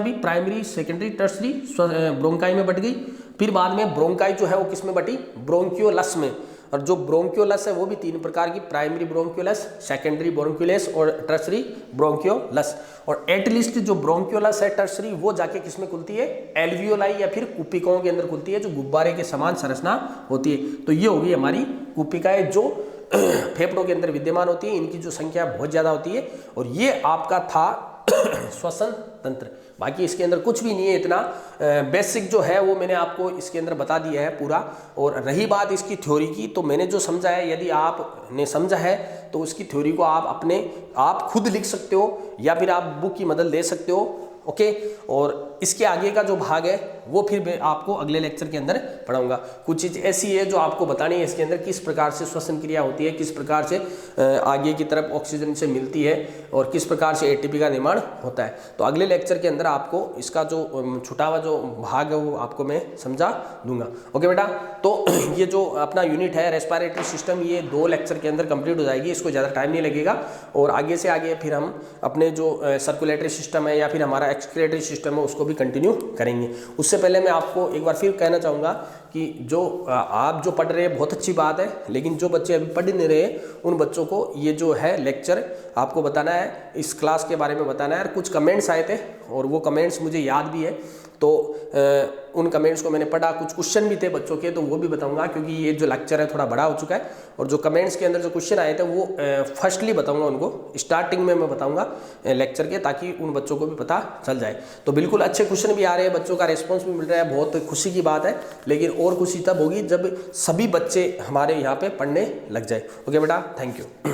भी प्राइमरी, सेकेंडरी, टर्सरी, ब्रोंकाई में बट गई। फिर बाद में ब्रोंकाई जो है वो किस में बटी, ब्रोंकियोलस में। और जो ब्रोंकियोलस है वो भी तीन प्रकार की, प्राइमरी ब्रोंकियोलस, सेकेंडरी ब्रोंकियोलस और टर्सरी ब्रोंकियोलस। और एटलीस्ट जो ब्रोंकियोलस है टर्सरी, वो जाके किसमें खुलती है, एल्वियोलाई या फिर कुपिकाओं के अंदर खुलती है, जो गुब्बारे के समान संरचना होती है। तो ये होगी हमारी कुपिकाएं जो फेफड़ों के अंदर विद्यमान होती है। इनकी जो संख्या बहुत ज़्यादा होती है। और ये आपका था श्वसन तंत्र। बाकी इसके अंदर कुछ भी नहीं है, इतना बेसिक जो है वो मैंने आपको इसके अंदर बता दिया है पूरा। और रही बात इसकी थ्योरी की, तो मैंने जो समझा है, यदि आपने समझा है तो उसकी थ्योरी को आप खुद लिख सकते हो या फिर आप बुक की मदद ले सकते हो, ओके। और इसके आगे का जो भाग है वो फिर मैं आपको अगले लेक्चर के अंदर पढ़ाऊंगा। कुछ चीज़ ऐसी है जो आपको बतानी है इसके अंदर, किस प्रकार से श्वसन क्रिया होती है, किस प्रकार से आगे की तरफ ऑक्सीजन से मिलती है और किस प्रकार से एटीपी का निर्माण होता है। तो अगले लेक्चर के अंदर आपको इसका जो छुटा हुआ जो भाग है वो आपको मैं समझा दूंगा, ओके बेटा। तो ये जो अपना यूनिट है रेस्पिरेटरी सिस्टम, ये 2 लेक्चर के अंदर कंप्लीट हो जाएगी, इसको ज़्यादा टाइम नहीं लगेगा। और आगे से आगे फिर हम अपने जो सर्कुलेटरी सिस्टम है या फिर हमारा एक्सक्रीटरी सिस्टम है उसको भी कंटिन्यू करेंगे। उससे पहले मैं आपको एक बार फिर कहना चाहूँगा कि जो आप जो पढ़ रहे हैं बहुत अच्छी बात है, लेकिन जो बच्चे अभी पढ़ नहीं रहे उन बच्चों को ये जो है लेक्चर आपको बताना है, इस क्लास के बारे में बताना है। और कुछ कमेंट्स आए थे और वो कमेंट्स मुझे याद भी है, तो उन कमेंट्स को मैंने पढ़ा। कुछ क्वेश्चन भी थे बच्चों के, तो वो भी बताऊंगा, क्योंकि ये जो लेक्चर है थोड़ा बड़ा हो चुका है। और जो कमेंट्स के अंदर जो क्वेश्चन आए थे वो फर्स्टली बताऊंगा, उनको स्टार्टिंग में मैं बताऊंगा लेक्चर के, ताकि उन बच्चों को भी पता चल जाए। तो बिल्कुल अच्छे क्वेश्चन भी आ रहे हैं, बच्चों का रिस्पॉन्स भी मिल रहा है, बहुत खुशी की बात है। लेकिन और खुशी तब होगी जब सभी बच्चे हमारे यहाँ पे पढ़ने लग जाए, ओके बेटा, थैंक यू।